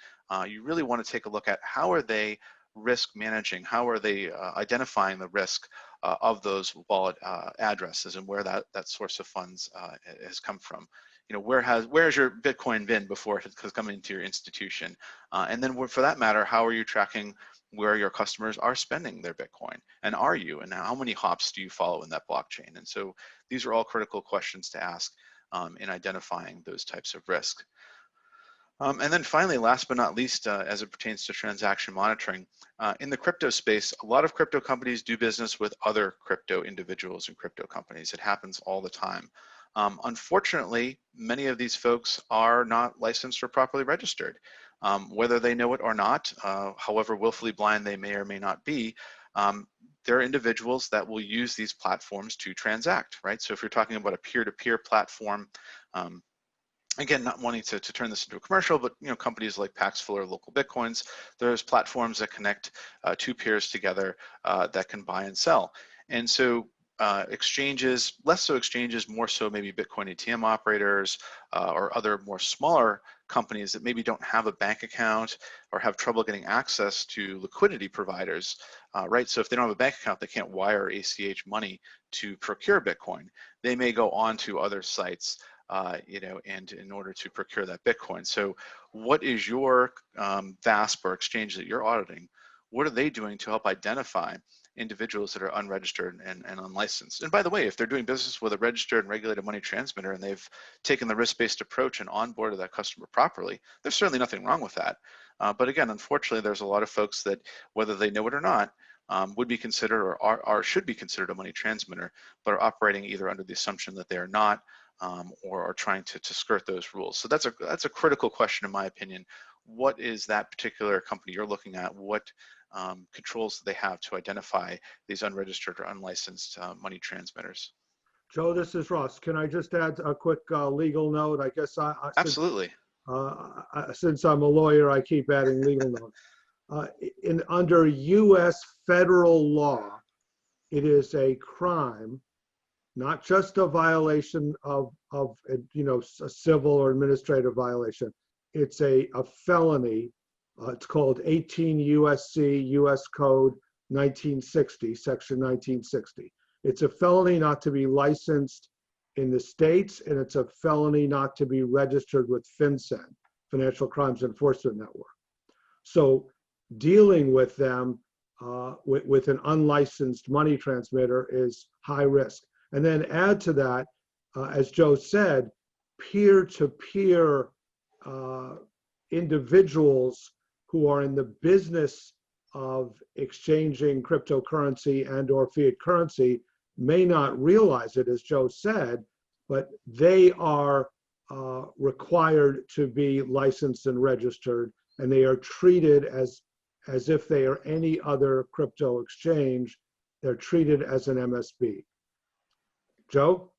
you really want to take a look at how are they risk managing, how are they identifying the risk of those wallet addresses and where that source of funds has come from. You know, where has your Bitcoin been before it has come into your institution? And then for that matter, how are you tracking where your customers are spending their Bitcoin? And are you? And how many hops do you follow in that blockchain? And so these are all critical questions to ask in identifying those types of risk. And then finally, last but not least, as it pertains to transaction monitoring, in the crypto space, a lot of crypto companies do business with other crypto individuals and crypto companies. It happens all the time. Unfortunately, many of these folks are not licensed or properly registered. Whether they know it or not, however willfully blind they may or may not be, there are individuals that will use these platforms to transact, right? So if you're talking about a peer-to-peer platform, again, not wanting to turn this into a commercial, but you know, companies like Paxful or Local Bitcoins, there's platforms that connect two peers together that can buy and sell. And so exchanges, less so exchanges, more so maybe Bitcoin ATM operators or other more smaller companies that maybe don't have a bank account or have trouble getting access to liquidity providers, right? So if they don't have a bank account, they can't wire ACH money to procure Bitcoin. They may go on to other sites, you know, and in order to procure that Bitcoin. So what is your VASP or exchange that you're auditing? What are they doing to help identify individuals that are unregistered and unlicensed? And by the way, if they're doing business with a registered and regulated money transmitter and they've taken the risk-based approach and onboarded that customer properly, there's certainly nothing wrong with that. But again, unfortunately, there's a lot of folks that, whether they know it or not, would be considered or should be considered a money transmitter, but are operating either under the assumption that they are not or are trying to skirt those rules. So that's a critical question in my opinion. What is that particular company you're looking at? What controls do they have to identify these unregistered or unlicensed money transmitters? Joe, this is Ross. Can I just add a quick legal note? I guess Absolutely. Since I'm a lawyer, I keep adding legal notes. Under U.S. federal law, it is a crime, not just a violation of you know, a civil or administrative violation. It's a felony. It's called 18 U.S.C. U.S. Code 1960, Section 1960. It's a felony not to be licensed in the States, and it's a felony not to be registered with FinCEN, Financial Crimes Enforcement Network. So dealing with them with an unlicensed money transmitter is high risk. And then add to that, as Joe said, peer-to-peer individuals who are in the business of exchanging cryptocurrency and or fiat currency may not realize it, as Joe said, but they are required to be licensed and registered, and they are treated as if they are any other crypto exchange. They're treated as an MSB. Joe?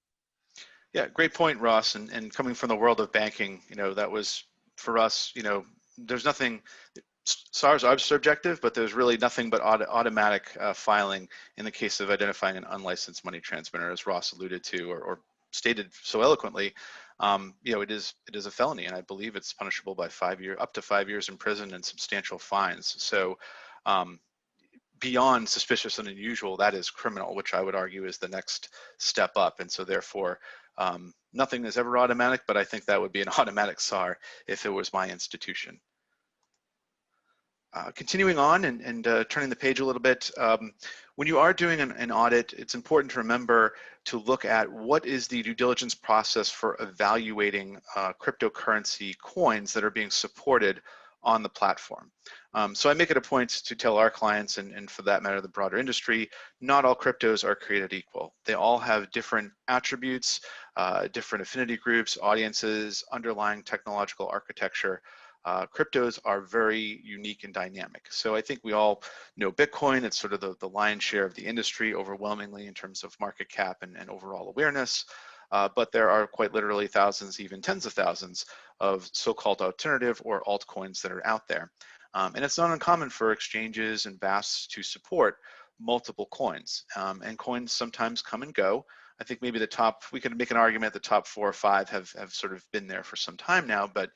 Yeah, great point, Ross. And coming from the world of banking, that was for us, there's nothing, SARs are subjective, but there's really nothing but automatic filing in the case of identifying an unlicensed money transmitter, as Ross alluded to or stated so eloquently. It is a felony, and I believe it's punishable by up to 5 years in prison and substantial fines. So beyond suspicious and unusual, that is criminal, which I would argue is the next step up. And so therefore, nothing is ever automatic, but I think that would be an automatic SAR if it was my institution. Continuing on and turning the page a little bit, when you are doing an audit, it's important to remember to look at what is the due diligence process for evaluating cryptocurrency coins that are being supported on the platform. So I make it a point to tell our clients, and for that matter, the broader industry, not all cryptos are created equal. They all have different attributes, different affinity groups, audiences, underlying technological architecture. Cryptos are very unique and dynamic. So I think we all know Bitcoin. It's sort of the lion's share of the industry overwhelmingly in terms of market cap and overall awareness. But there are quite literally thousands, even tens of thousands of so-called alternative or altcoins that are out there. And it's not uncommon for exchanges and VASPs to support multiple coins. And coins sometimes come and go. I think maybe we could make an argument the top 4 or 5 have sort of been there for some time now, but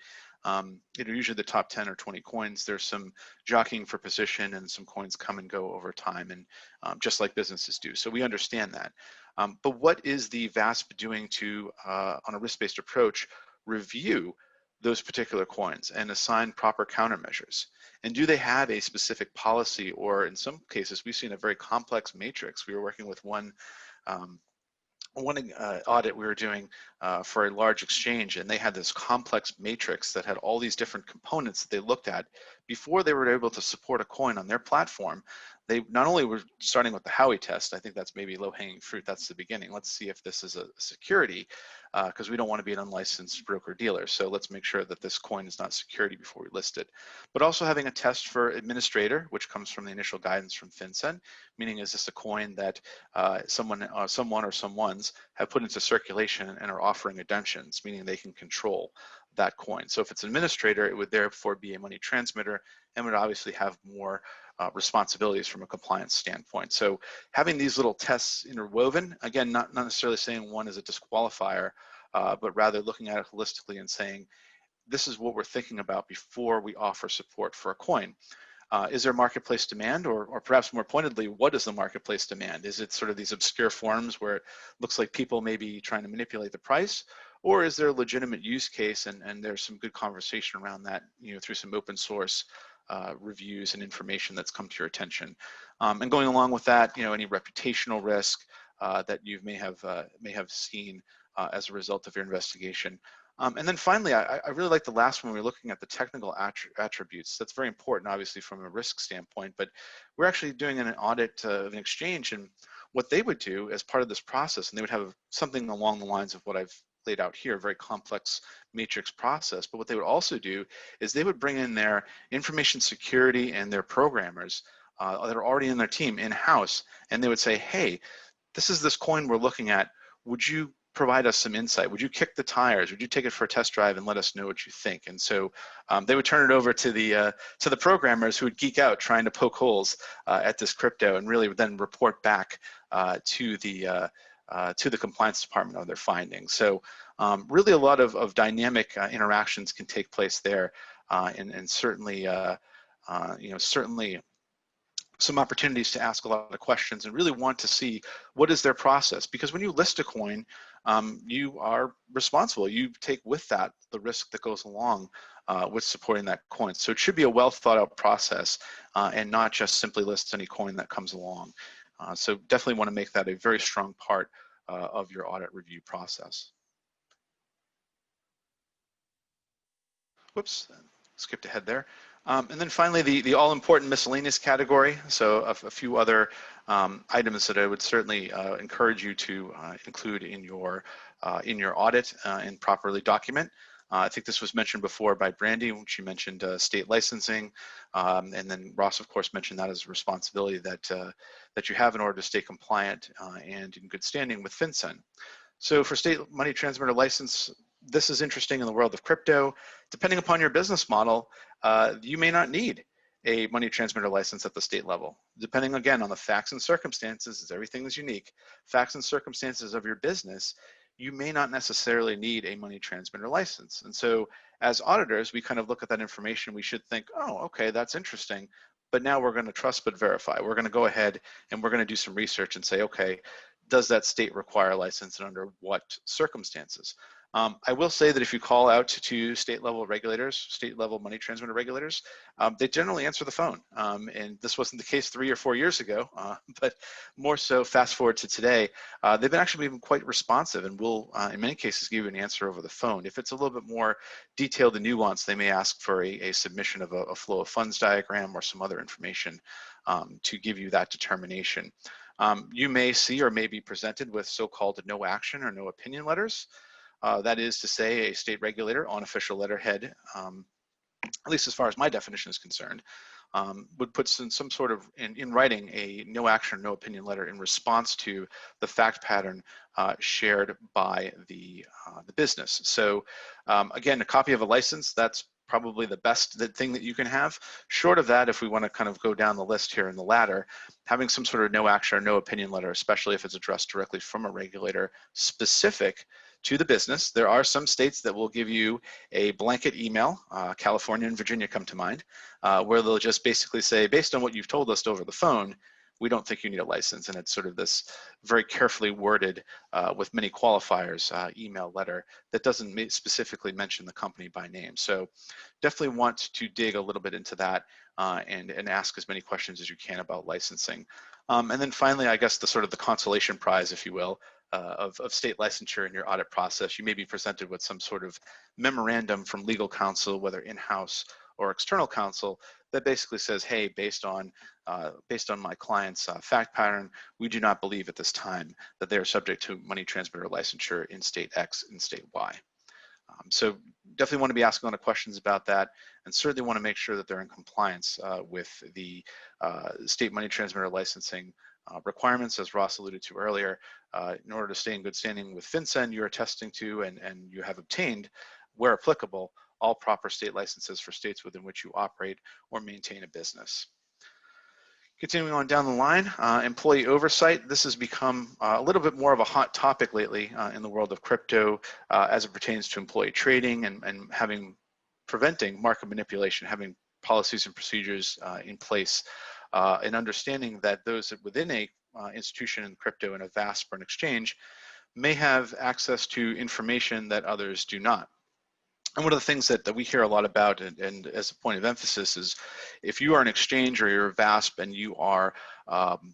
usually the top 10 or 20 coins, there's some jockeying for position and some coins come and go over time, and just like businesses do. So we understand that. But what is the VASP doing to, on a risk-based approach, review those particular coins and assign proper countermeasures? And do they have a specific policy, or in some cases, we've seen a very complex matrix. We were working with one audit we were doing for a large exchange, and they had this complex matrix that had all these different components that they looked at before they were able to support a coin on their platform. They not only were starting with the Howey test, I think that's maybe low-hanging fruit, that's the beginning. Let's see if this is a security, because we don't want to be an unlicensed broker-dealer. So let's make sure that this coin is not security before we list it. But also having a test for administrator, which comes from the initial guidance from FinCEN, meaning is this a coin that someone or someones have put into circulation and are offering redemptions, meaning they can control that coin. So if it's an administrator, it would therefore be a money transmitter and would obviously have more responsibilities from a compliance standpoint. So having these little tests interwoven, again, not necessarily saying one is a disqualifier, but rather looking at it holistically and saying, this is what we're thinking about before we offer support for a coin. Is there marketplace demand, or perhaps more pointedly, what is the marketplace demand? Is it sort of these obscure forms where it looks like people may be trying to manipulate the price, or is there a legitimate use case and there's some good conversation around that, through some open source reviews and information that's come to your attention? And going along with that, any reputational risk that you may have seen as a result of your investigation. And then finally, I really like the last one. We're looking at the technical attributes. That's very important, obviously, from a risk standpoint, but we're actually doing an audit of an exchange, and what they would do as part of this process, and they would have something along the lines of what I've laid out here, a very complex matrix process, but what they would also do is they would bring in their information security and their programmers that are already in their team in-house, and they would say, hey, this coin we're looking at, would you provide us some insight? Would you kick the tires? Would you take it for a test drive and let us know what you think? And so they would turn it over to the programmers who would geek out trying to poke holes at this crypto, and really would then report back to the compliance department on their findings. So really a lot of dynamic interactions can take place there, and certainly certainly some opportunities to ask a lot of questions and really want to see what is their process. Because when you list a coin, you are responsible. You take with that the risk that goes along with supporting that coin. So it should be a well thought out process and not just simply list any coin that comes along. So definitely want to make that a very strong part of your audit review process. Whoops, skipped ahead there. And then finally, the all-important miscellaneous category. So a few other items that I would certainly encourage you to include in your audit and properly document. I think this was mentioned before by Brandi when she mentioned state licensing, and then Ross, of course, mentioned that as a responsibility that you have in order to stay compliant and in good standing with FinCEN. So for state money transmitter license, this is interesting in the world of crypto. Depending upon your business model, you may not need a money transmitter license at the state level. Depending, again, on the facts and circumstances, as everything is unique, facts and circumstances of your business, you may not necessarily need a money transmitter license. And so as auditors, we kind of look at that information, we should think, oh, okay, that's interesting. But now we're going to trust but verify. We're going to go ahead and we're going to do some research and say, okay, does that state require a license and under what circumstances? I will say that if you call out to state level regulators, state level money transmitter regulators, they generally answer the phone. And this wasn't the case 3 or 4 years ago, but more so fast forward to today, they've been actually been quite responsive and will, in many cases, give you an answer over the phone. If it's a little bit more detailed and nuanced, they may ask for a submission of a flow of funds diagram or some other information to give you that determination. You may see or may be presented with so-called no action or no opinion letters. That is to say, a state regulator on official letterhead, at least as far as my definition is concerned, would put some sort of, in writing, a no action, no opinion letter in response to the fact pattern shared by the business. So again, a copy of a license, that's probably the best thing that you can have. Short of that, if we want to kind of go down the list here in the ladder, having some sort of no action or no opinion letter, especially if it's addressed directly from a regulator specific to the business. There are some states that will give you a blanket email, California and Virginia come to mind, where they'll just basically say, based on what you've told us over the phone, we don't think you need a license. And it's sort of this very carefully worded with many qualifiers email letter that doesn't specifically mention the company by name. So definitely want to dig a little bit into that and ask as many questions as you can about licensing. And then finally, I guess the sort of the consolation prize, if you will, of state licensure in your audit process. You may be presented with some sort of memorandum from legal counsel, whether in-house or external counsel, that basically says, hey, based on my client's fact pattern, we do not believe at this time that they are subject to money transmitter licensure in state X and state Y. So definitely want to be asking a lot of questions about that, and certainly want to make sure that they're in compliance with the state money transmitter licensing requirements, as Ross alluded to earlier. In order to stay in good standing with FinCEN, you're attesting to and you have obtained, where applicable, all proper state licenses for states within which you operate or maintain a business. Continuing on down the line, employee oversight. This has become a little bit more of a hot topic lately in the world of crypto as it pertains to employee trading and preventing market manipulation, having policies and procedures in place, and understanding that those within a institution in crypto and a VASP or an exchange may have access to information that others do not. And one of the things that we hear a lot about, and as a point of emphasis, is if you are an exchange or you're a VASP and you are,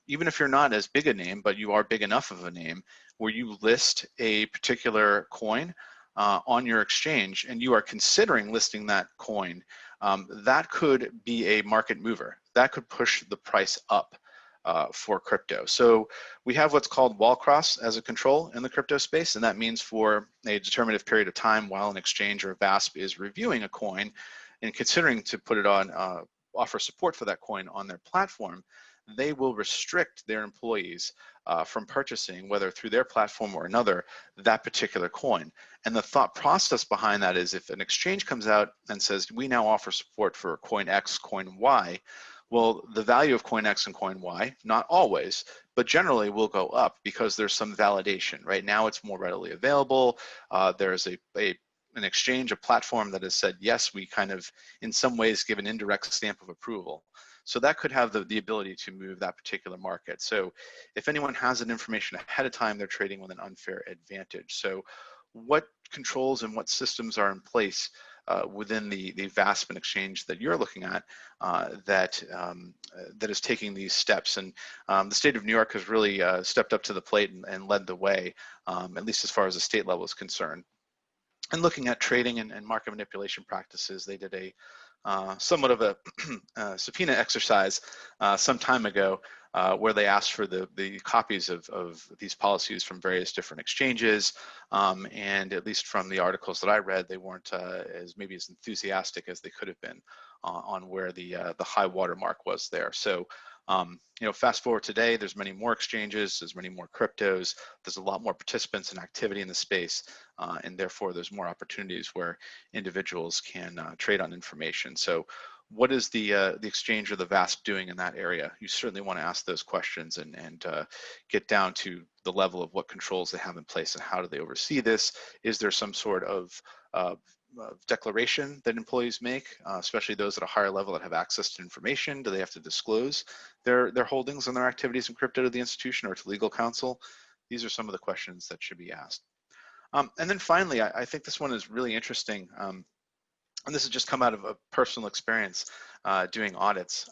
even if you're not as big a name, but you are big enough of a name, where you list a particular coin on your exchange and you are considering listing that coin, that could be a market mover. That could push the price up for crypto. So we have what's called wall cross as a control in the crypto space, and that means for a determinative period of time while an exchange or a VASP is reviewing a coin and considering to put it on, offer support for that coin on their platform, they will restrict their employees from purchasing, whether through their platform or another, that particular coin. And the thought process behind that is if an exchange comes out and says, we now offer support for coin X, coin Y, well, the value of coin X and coin Y, not always, but generally will go up because there's some validation. Right now it's more readily available. There's an exchange, a platform that has said, yes, we kind of in some ways give an indirect stamp of approval. So that could have the ability to move that particular market. So if anyone has that information ahead of time, they're trading with an unfair advantage. So what controls and what systems are in place within the VASP and exchange that you're looking at that is taking these steps? And the state of New York has really stepped up to the plate and led the way, at least as far as the state level is concerned. And looking at trading and market manipulation practices, they did a somewhat of a subpoena exercise some time ago, where they asked for the copies of these policies from various different exchanges, and at least from the articles that I read, they weren't maybe as enthusiastic as they could have been on where the high watermark was there. So, fast forward today, there's many more exchanges, there's many more cryptos, there's a lot more participants and activity in the space, and therefore there's more opportunities where individuals can trade on information. So what is the exchange or the VASP doing in that area? You certainly want to ask those questions and get down to the level of what controls they have in place and how do they oversee this. Is there some sort of declaration that employees make, especially those at a higher level that have access to information? Do they have to disclose their holdings and their activities in crypto to the institution or to legal counsel? These are some of the questions that should be asked. And then finally, I think this one is really interesting. And this has just come out of a personal experience doing audits.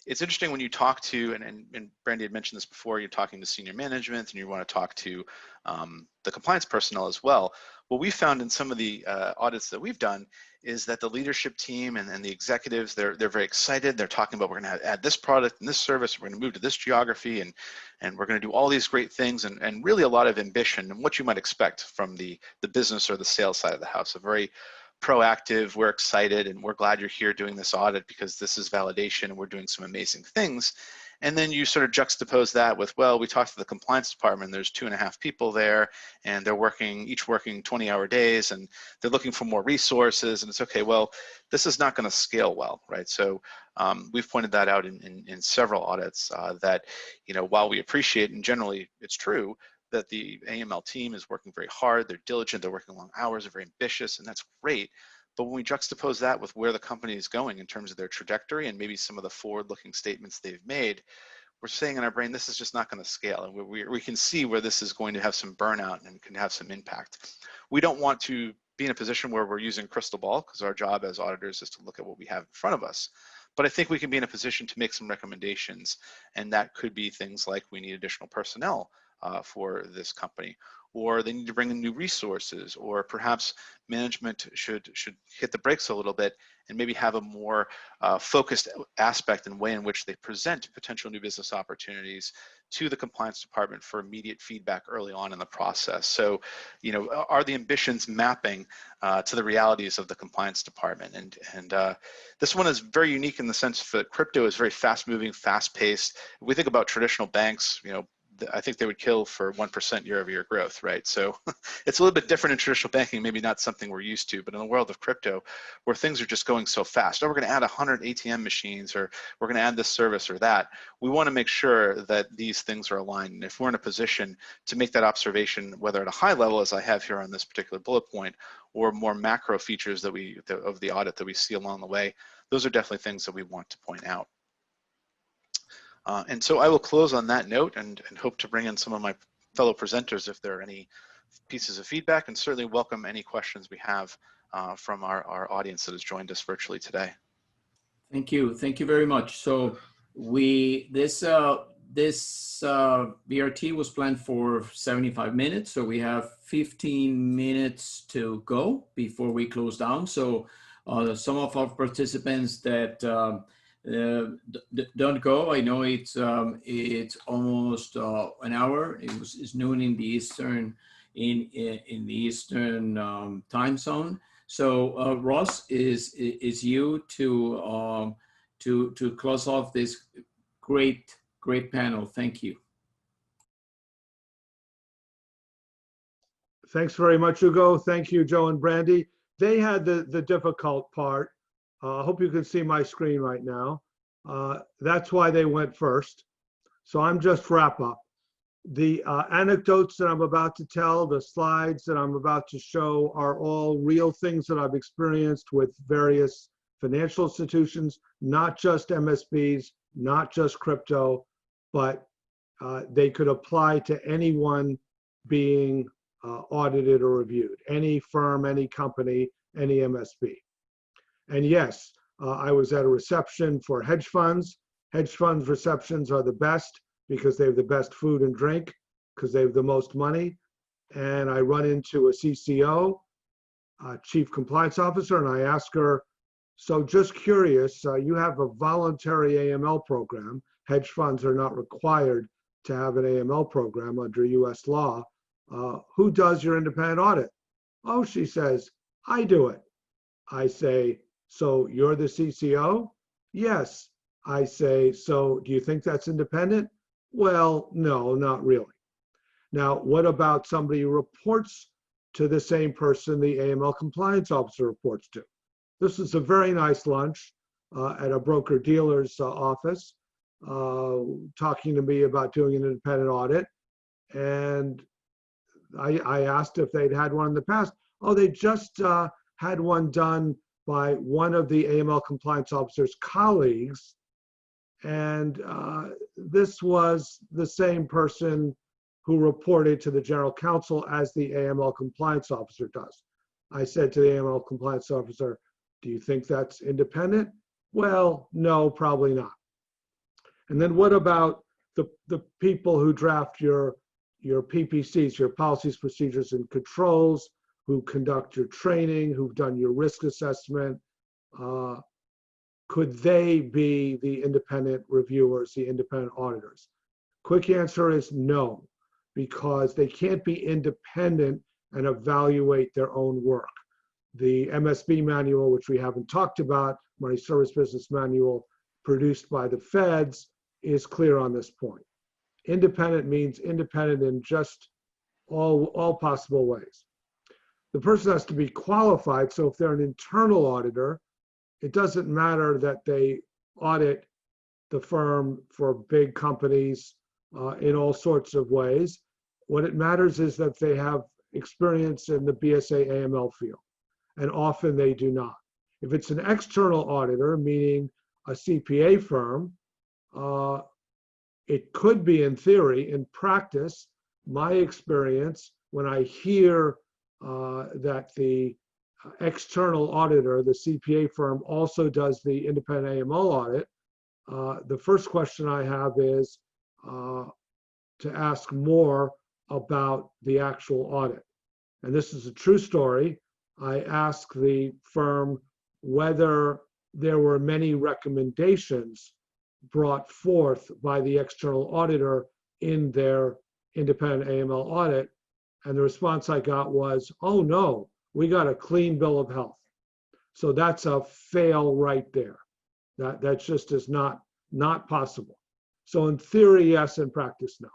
It's interesting when you talk to, and Brandi had mentioned this before, you're talking to senior management and you want to talk to the compliance personnel as well. What we found in some of the audits that we've done is that the leadership team and the executives, they're very excited. They're talking about, we're going to add this product and this service, we're going to move to this geography, and we're going to do all these great things, and really a lot of ambition and what you might expect from the business or the sales side of the house. A very proactive, we're excited and we're glad you're here doing this audit because this is validation and we're doing some amazing things. And then you sort of juxtapose that with, well, we talked to the compliance department, there's 2.5 people there and they're each working 20-hour days and they're looking for more resources, and it's okay, well, this is not going to scale well, right? So we've pointed that out in several audits that, while we appreciate, and generally it's true, that the AML team is working very hard, they're diligent, they're working long hours, they're very ambitious, and that's great. But when we juxtapose that with where the company is going in terms of their trajectory and maybe some of the forward-looking statements they've made, we're saying in our brain, this is just not going to scale. And we can see where this is going to have some burnout and can have some impact. We don't want to be in a position where we're using crystal ball, because our job as auditors is to look at what we have in front of us. But I think we can be in a position to make some recommendations, and that could be things like we need additional personnel for this company, or they need to bring in new resources, or perhaps management should hit the brakes a little bit and maybe have a more focused aspect and way in which they present potential new business opportunities to the compliance department for immediate feedback early on in the process. So, are the ambitions mapping to the realities of the compliance department? And this one is very unique in the sense that crypto is very fast moving, fast paced. If we think about traditional banks, I think they would kill for 1% year-over-year growth, right? So it's a little bit different in traditional banking, maybe not something we're used to, but in the world of crypto, where things are just going so fast, we're going to add 100 ATM machines, or we're going to add this service or that. We want to make sure that these things are aligned. And if we're in a position to make that observation, whether at a high level, as I have here on this particular bullet point, or more macro features of the audit that we see along the way, those are definitely things that we want to point out. And so I will close on that note and hope to bring in some of my fellow presenters if there are any pieces of feedback, and certainly welcome any questions we have from our audience that has joined us virtually today. Thank you very much. So this BRT was planned for 75 minutes, so we have 15 minutes to go before we close down. So some of our participants that don't go, I know it's almost an hour. It's noon in the Eastern in the Eastern time zone. So Ross, is you to close off this great panel. Thank you. Thanks very much, Hugo. Thank you, Joe and Brandi. They had the difficult part. I hope you can see my screen right now. That's why they went first. So I'm just wrap up. The anecdotes that I'm about to tell, the slides that I'm about to show are all real things that I've experienced with various financial institutions, not just MSBs, not just crypto, but they could apply to anyone being audited or reviewed, any firm, any company, any MSB. And yes, I was at a reception for hedge funds. Hedge funds receptions are the best because they have the best food and drink, because they have the most money. And I run into a CCO, Chief Compliance Officer, and I ask her, So just curious, you have a voluntary AML program. Hedge funds are not required to have an AML program under US law. Who does your independent audit? Oh, she says, I do it. I say, so you're the CCO? Yes. I say, so do you think that's independent? Well, no, not really. Now, what about somebody who reports to the same person the AML compliance officer reports to? This is a very nice lunch at a broker-dealer's office, talking to me about doing an independent audit. And I asked if they'd had one in the past. Oh, they just had one done by one of the AML compliance officer's colleagues. And this was the same person who reported to the general counsel as the AML compliance officer does. I said to the AML compliance officer, do you think that's independent? Well, no, probably not. And then what about the people who draft your PPCs, your policies, procedures, and controls, who conduct your training, who've done your risk assessment? Could they be the independent reviewers, the independent auditors? Quick answer is no, because they can't be independent and evaluate their own work. The MSB manual, which we haven't talked about, Money Service Business Manual, produced by the feds, is clear on this point. Independent means independent in just all possible ways. The person has to be qualified, so if they're an internal auditor, it doesn't matter that they audit the firm for big companies in all sorts of ways. What it matters is that they have experience in the BSA AML field, and often they do not. If it's an external auditor, meaning a CPA firm, it could be in theory. In practice, my experience, when I hear that the external auditor, the CPA firm, also does the independent AML audit, the first question I have is to ask more about the actual audit. And this is a true story. I asked the firm whether there were many recommendations brought forth by the external auditor in their independent AML audit. And the response I got was, oh no, we got a clean bill of health. So that's a fail right there. That just is not possible. So in theory, yes, in practice, no.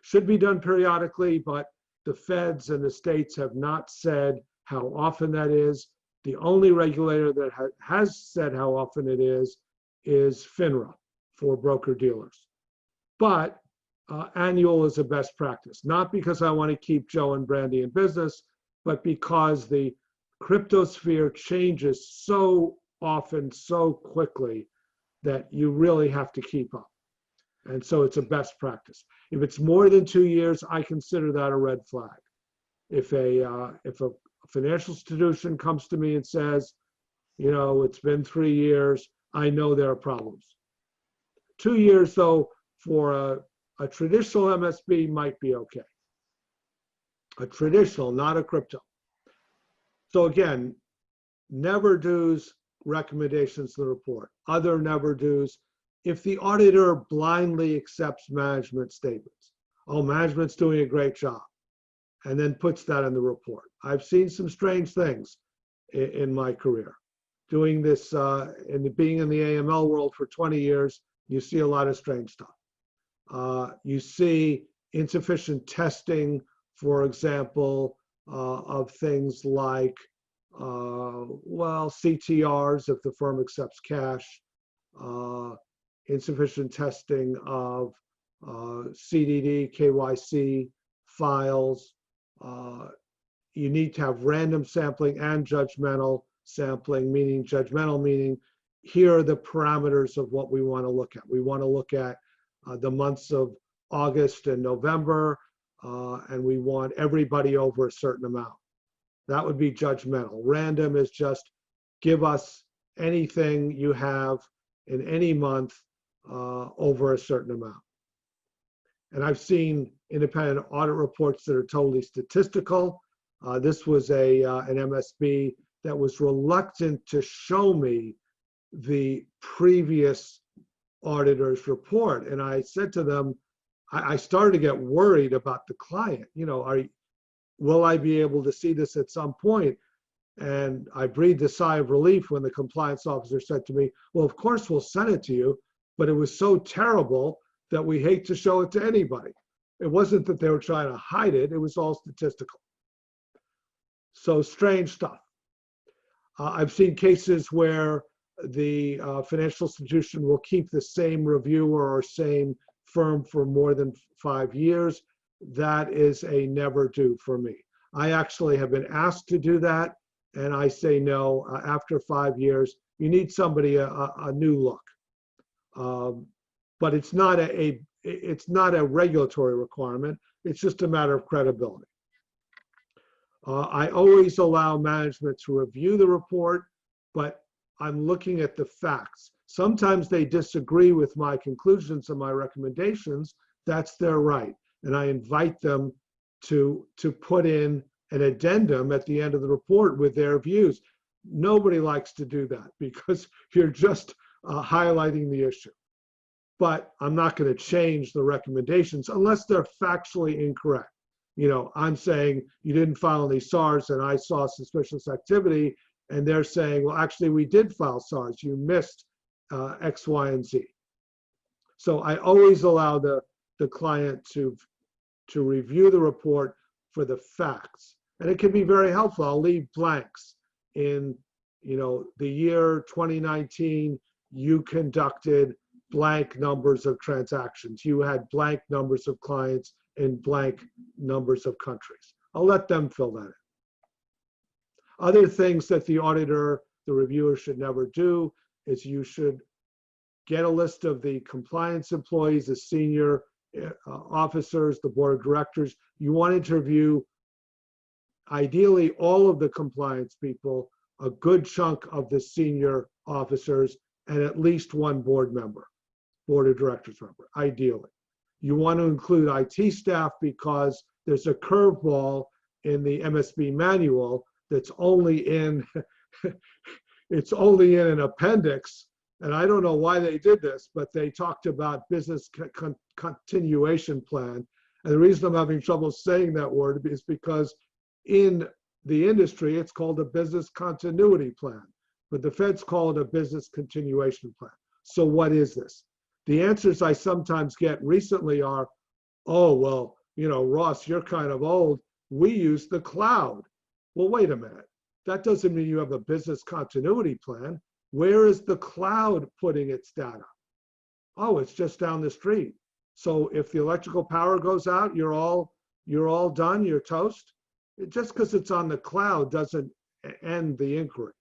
Should be done periodically, but the feds and the states have not said how often that is. The only regulator that has said how often it is FINRA for broker-dealers. But annual is a best practice, not because I want to keep Joe and Brandi in business, but because the cryptosphere changes so often, so quickly, that you really have to keep up. And so it's a best practice. If it's more than 2 years, I consider that a red flag. If a financial institution comes to me and says, you know, it's been 3 years, I know there are problems. 2 years, though, for a traditional MSB might be okay. A traditional, not a crypto. So again, never do's, recommendations to the report. Other never do's. If the auditor blindly accepts management statements, oh, management's doing a great job, and then puts that in the report. I've seen some strange things in my career. Doing this, being in the AML world for 20 years, you see a lot of strange stuff. You see insufficient testing, for example, of things like, CTRs if the firm accepts cash, insufficient testing of CDD, KYC files. You need to have random sampling and judgmental sampling, meaning here are the parameters of what we want to look at. We want to look at the months of August and November, and we want everybody over a certain amount. That would be judgmental. Random is just give us anything you have in any month over a certain amount. And I've seen independent audit reports that are totally statistical. This was an MSB that was reluctant to show me the previous auditor's report. And I said to them, I started to get worried about the client. You know, will I be able to see this at some point? And I breathed a sigh of relief when the compliance officer said to me, well, of course we'll send it to you, but it was so terrible that we hate to show it to anybody. It wasn't that they were trying to hide it, it was all statistical. So strange stuff. I've seen cases where the financial institution will keep the same reviewer or same firm for more than 5 years. That is a never do for me. I actually have been asked to do that, and I say no. After 5 years, you need somebody a new look. But it's not a regulatory requirement. It's just a matter of credibility. I always allow management to review the report, but I'm looking at the facts. Sometimes they disagree with my conclusions and my recommendations. That's their right. And I invite them to put in an addendum at the end of the report with their views. Nobody likes to do that because you're just highlighting the issue. But I'm not going to change the recommendations unless they're factually incorrect. You know, I'm saying you didn't file any SARs and I saw suspicious activity, and they're saying, well, actually we did file SARs. You missed X, Y, and Z. So I always allow the client to review the report for the facts. And it can be very helpful. I'll leave blanks in, you know, the year 2019, you conducted blank numbers of transactions. You had blank numbers of clients in blank numbers of countries. I'll let them fill that in. Other things that the auditor, the reviewer should never do is you should get a list of the compliance employees, the senior officers, the board of directors. You want to interview ideally all of the compliance people, a good chunk of the senior officers, and at least one board member, board of directors member, ideally. You want to include IT staff because there's a curveball in the MSB manual that's only in, it's only in an appendix. And I don't know why they did this, but they talked about business continuation plan. And the reason I'm having trouble saying that word is because in the industry, it's called a business continuity plan, but the feds call it a business continuation plan. So what is this? The answers I sometimes get recently are, oh, well, you know, Ross, you're kind of old. We use the cloud. Well, wait a minute. That doesn't mean you have a business continuity plan. Where is the cloud putting its data? Oh, it's just down the street. So if the electrical power goes out, you're all done, you're toast. Just because it's on the cloud doesn't end the inquiry.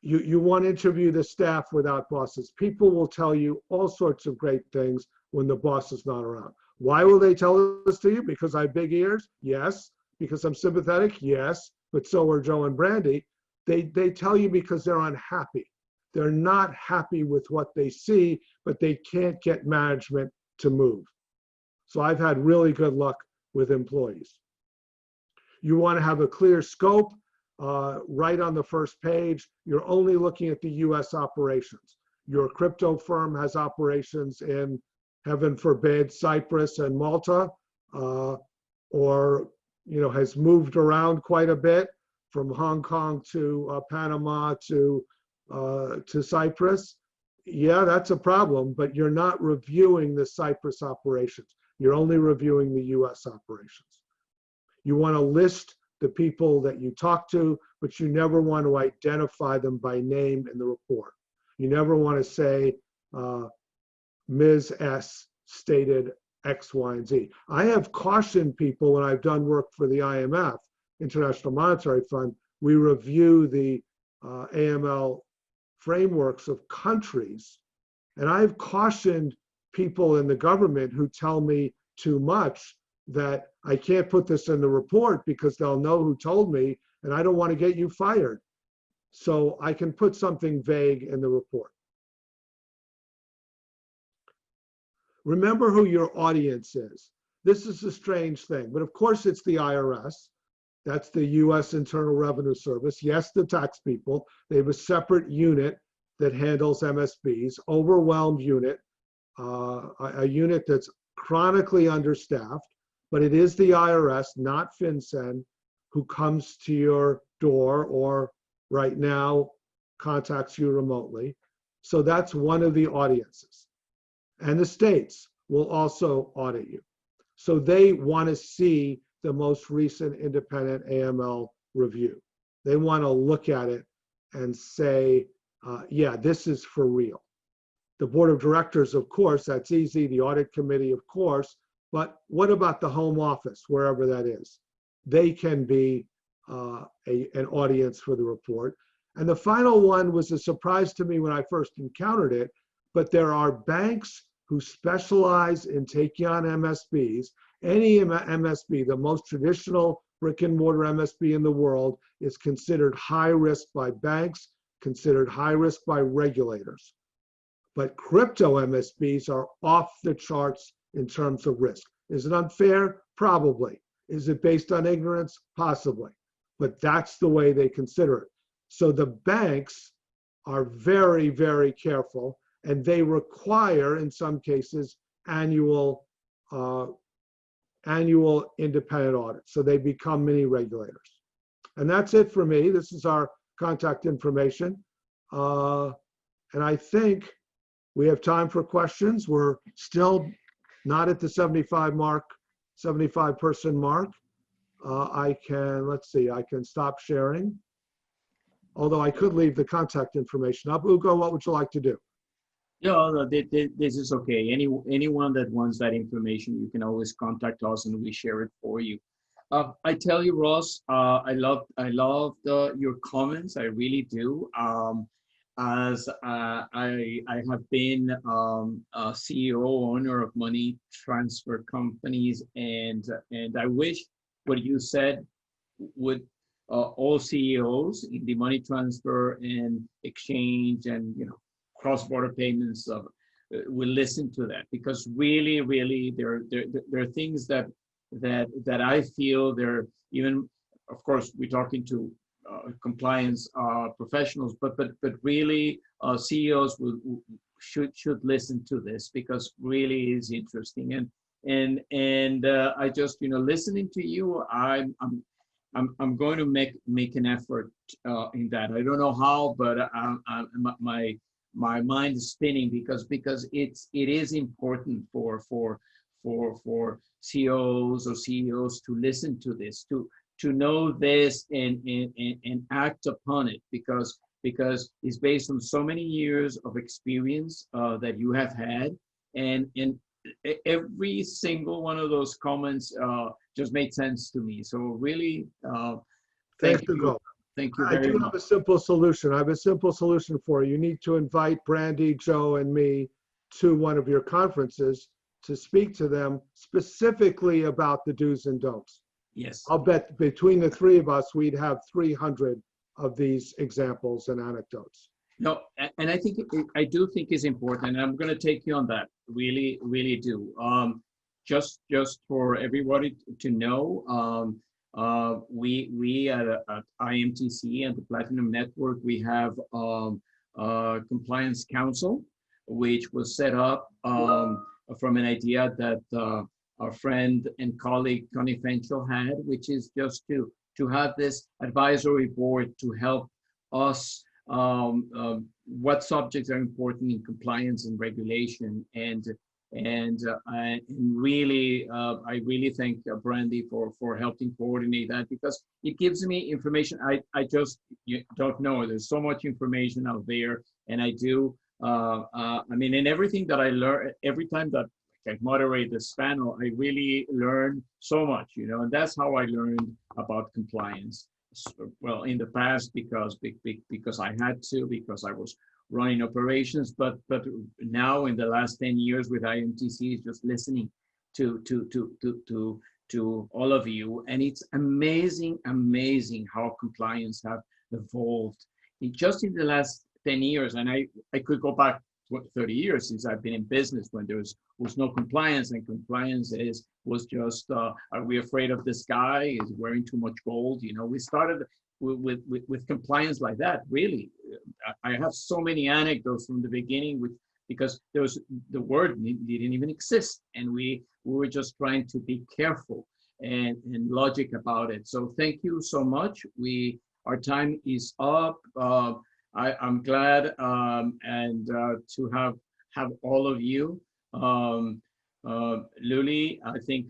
You want to interview the staff without bosses. People will tell you all sorts of great things when the boss is not around. Why will they tell this to you? Because I have big ears? Yes. Because I'm sympathetic? Yes. But so are Joe and Brandi. They tell you because they're unhappy. They're not happy with what they see, but they can't get management to move. So I've had really good luck with employees. You want to have a clear scope. Right on the first page, you're only looking at the US operations. Your crypto firm has operations in, heaven forbid, Cyprus and Malta, or has moved around quite a bit from Hong Kong to Panama to Cyprus. Yeah, that's a problem, but you're not reviewing the Cyprus operations. You're only reviewing the US operations. You want to list the people that you talk to, but you never want to identify them by name in the report. You never want to say, Ms. S stated X, Y, and Z. I have cautioned people when I've done work for the IMF, International Monetary Fund, we review the AML frameworks of countries. And I've cautioned people in the government who tell me too much that I can't put this in the report because they'll know who told me and I don't want to get you fired. So I can put something vague in the report. Remember who your audience is. This is a strange thing, but of course it's the IRS. That's the US Internal Revenue Service. Yes, the tax people. They have a separate unit that handles MSBs, overwhelmed unit, a unit that's chronically understaffed, but it is the IRS, not FinCEN, who comes to your door or right now contacts you remotely. So that's one of the audiences. And the states will also audit you. So they want to see the most recent independent AML review. They want to look at it and say, yeah, this is for real. The board of directors, of course, that's easy. The audit committee, of course. But what about the home office, wherever that is? They can be an audience for the report. And the final one was a surprise to me when I first encountered it, but there are banks who specialize in taking on MSBs. Any MSB, the most traditional brick and mortar MSB in the world, is considered high risk by banks, considered high risk by regulators. But crypto MSBs are off the charts in terms of risk. Is it unfair? Probably. Is it based on ignorance? Possibly. But that's the way they consider it. So the banks are very, very careful, and they require, in some cases, annual independent audits. So they become mini regulators. And that's it for me. This is our contact information. And I think we have time for questions. We're still not at the 75 person mark. Let's see, I can stop sharing. Although I could leave the contact information up. Hugo, what would you like to do? No, this is okay. Anyone that wants that information, you can always contact us and we share it for you. I tell you, Ross, I love your comments. I really do. As I have been a CEO, owner of money transfer companies, and I wish what you said would all CEOs in the money transfer and exchange and cross-border payments will listen to that, because really there are things that I feel they're even, of course we're talking to compliance professionals, but really CEOs should listen to this, because really is interesting. And I just listening to you, I'm going to make an effort in that. I don't know how, but my mind is spinning because it is important for CEOs or CEOs to listen to this, to know this and act upon it, because it's based on so many years of experience that you have had, and every single one of those comments just made sense to me. So really, thank you. Thank you very much. I do have a simple solution. I have a simple solution for you. You need to invite Brandi, Joe, and me to one of your conferences to speak to them specifically about the do's and don'ts. Yes. I'll bet between the three of us, we'd have 300 of these examples and anecdotes. No, and I do think it's important, and I'm going to take you on that. Really, really do. Just for everybody to know, we at IMTC and the Platinum Network, we have Compliance Council, which was set up from an idea that our friend and colleague Connie Fenchel had, which is just to have this advisory board to help us what subjects are important in compliance and regulation, and really I really thank Brandi for helping coordinate that, because it gives me information I just don't know. There's so much information out there, and I do I mean, in everything that I learn, every time that I moderate this panel, I really learn so much, and that's how I learned about compliance. Well, in the past, because I had to, because I was running operations, but now in the last 10 years with IMTC, just listening to all of you, and it's amazing how compliance have evolved just in the last 10 years. And I could go back 30 years since I've been in business when there was no compliance, and compliance was just, are we afraid of this guy? Is he wearing too much gold? You know, we started with compliance like that, really. I have so many anecdotes from the beginning because the word didn't even exist, and we were just trying to be careful and logic about it. So thank you so much. Our time is up. I'm glad to have all of you. Luli, I think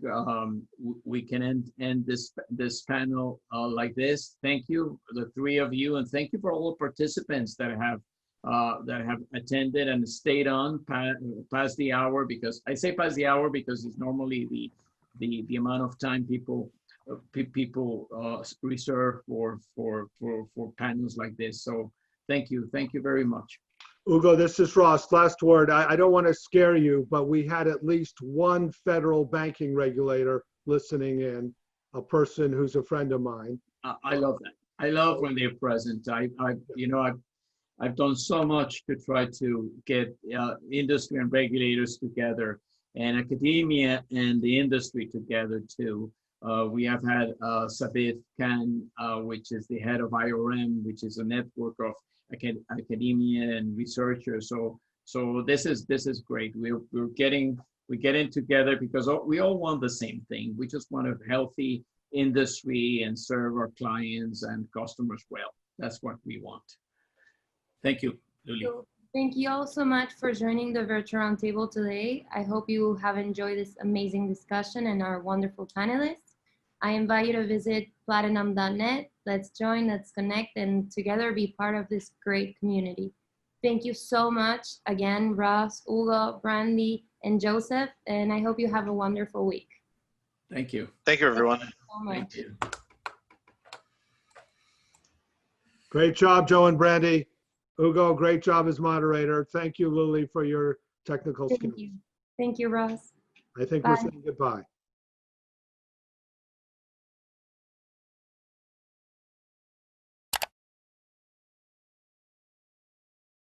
we can end this panel like this. Thank you, the three of you, and thank you for all the participants that have attended and stayed on past the hour, because I say past the hour because it's normally the amount of time people reserve for panels like this. So thank you very much. Hugo, this is Ross. Last word. I don't want to scare you, but we had at least one federal banking regulator listening in, a person who's a friend of mine. I love that. I love when they're present. I've done so much to try to get industry and regulators together, and academia and the industry together too. We have had Sabith Khan, which is the head of IORM, which is a network of academia and researchers. So this is great. We're getting together because we all want the same thing. We just want a healthy industry and serve our clients and customers well. That's what we want. Thank you, Luli. Thank you all so much for joining the virtual roundtable today. I hope you have enjoyed this amazing discussion and our wonderful panelists. I invite you to visit platinum.net. Let's join, let's connect, and together be part of this great community. Thank you so much again, Ross, Hugo, Brandi, and Joseph, and I hope you have a wonderful week. Thank you. Thank you, everyone. Thank you so much. Thank you. Great job, Joe and Brandi. Hugo, great job as moderator. Thank you, Luli, for your technical skills. Thank you, Ross. I think Bye. we're saying goodbye.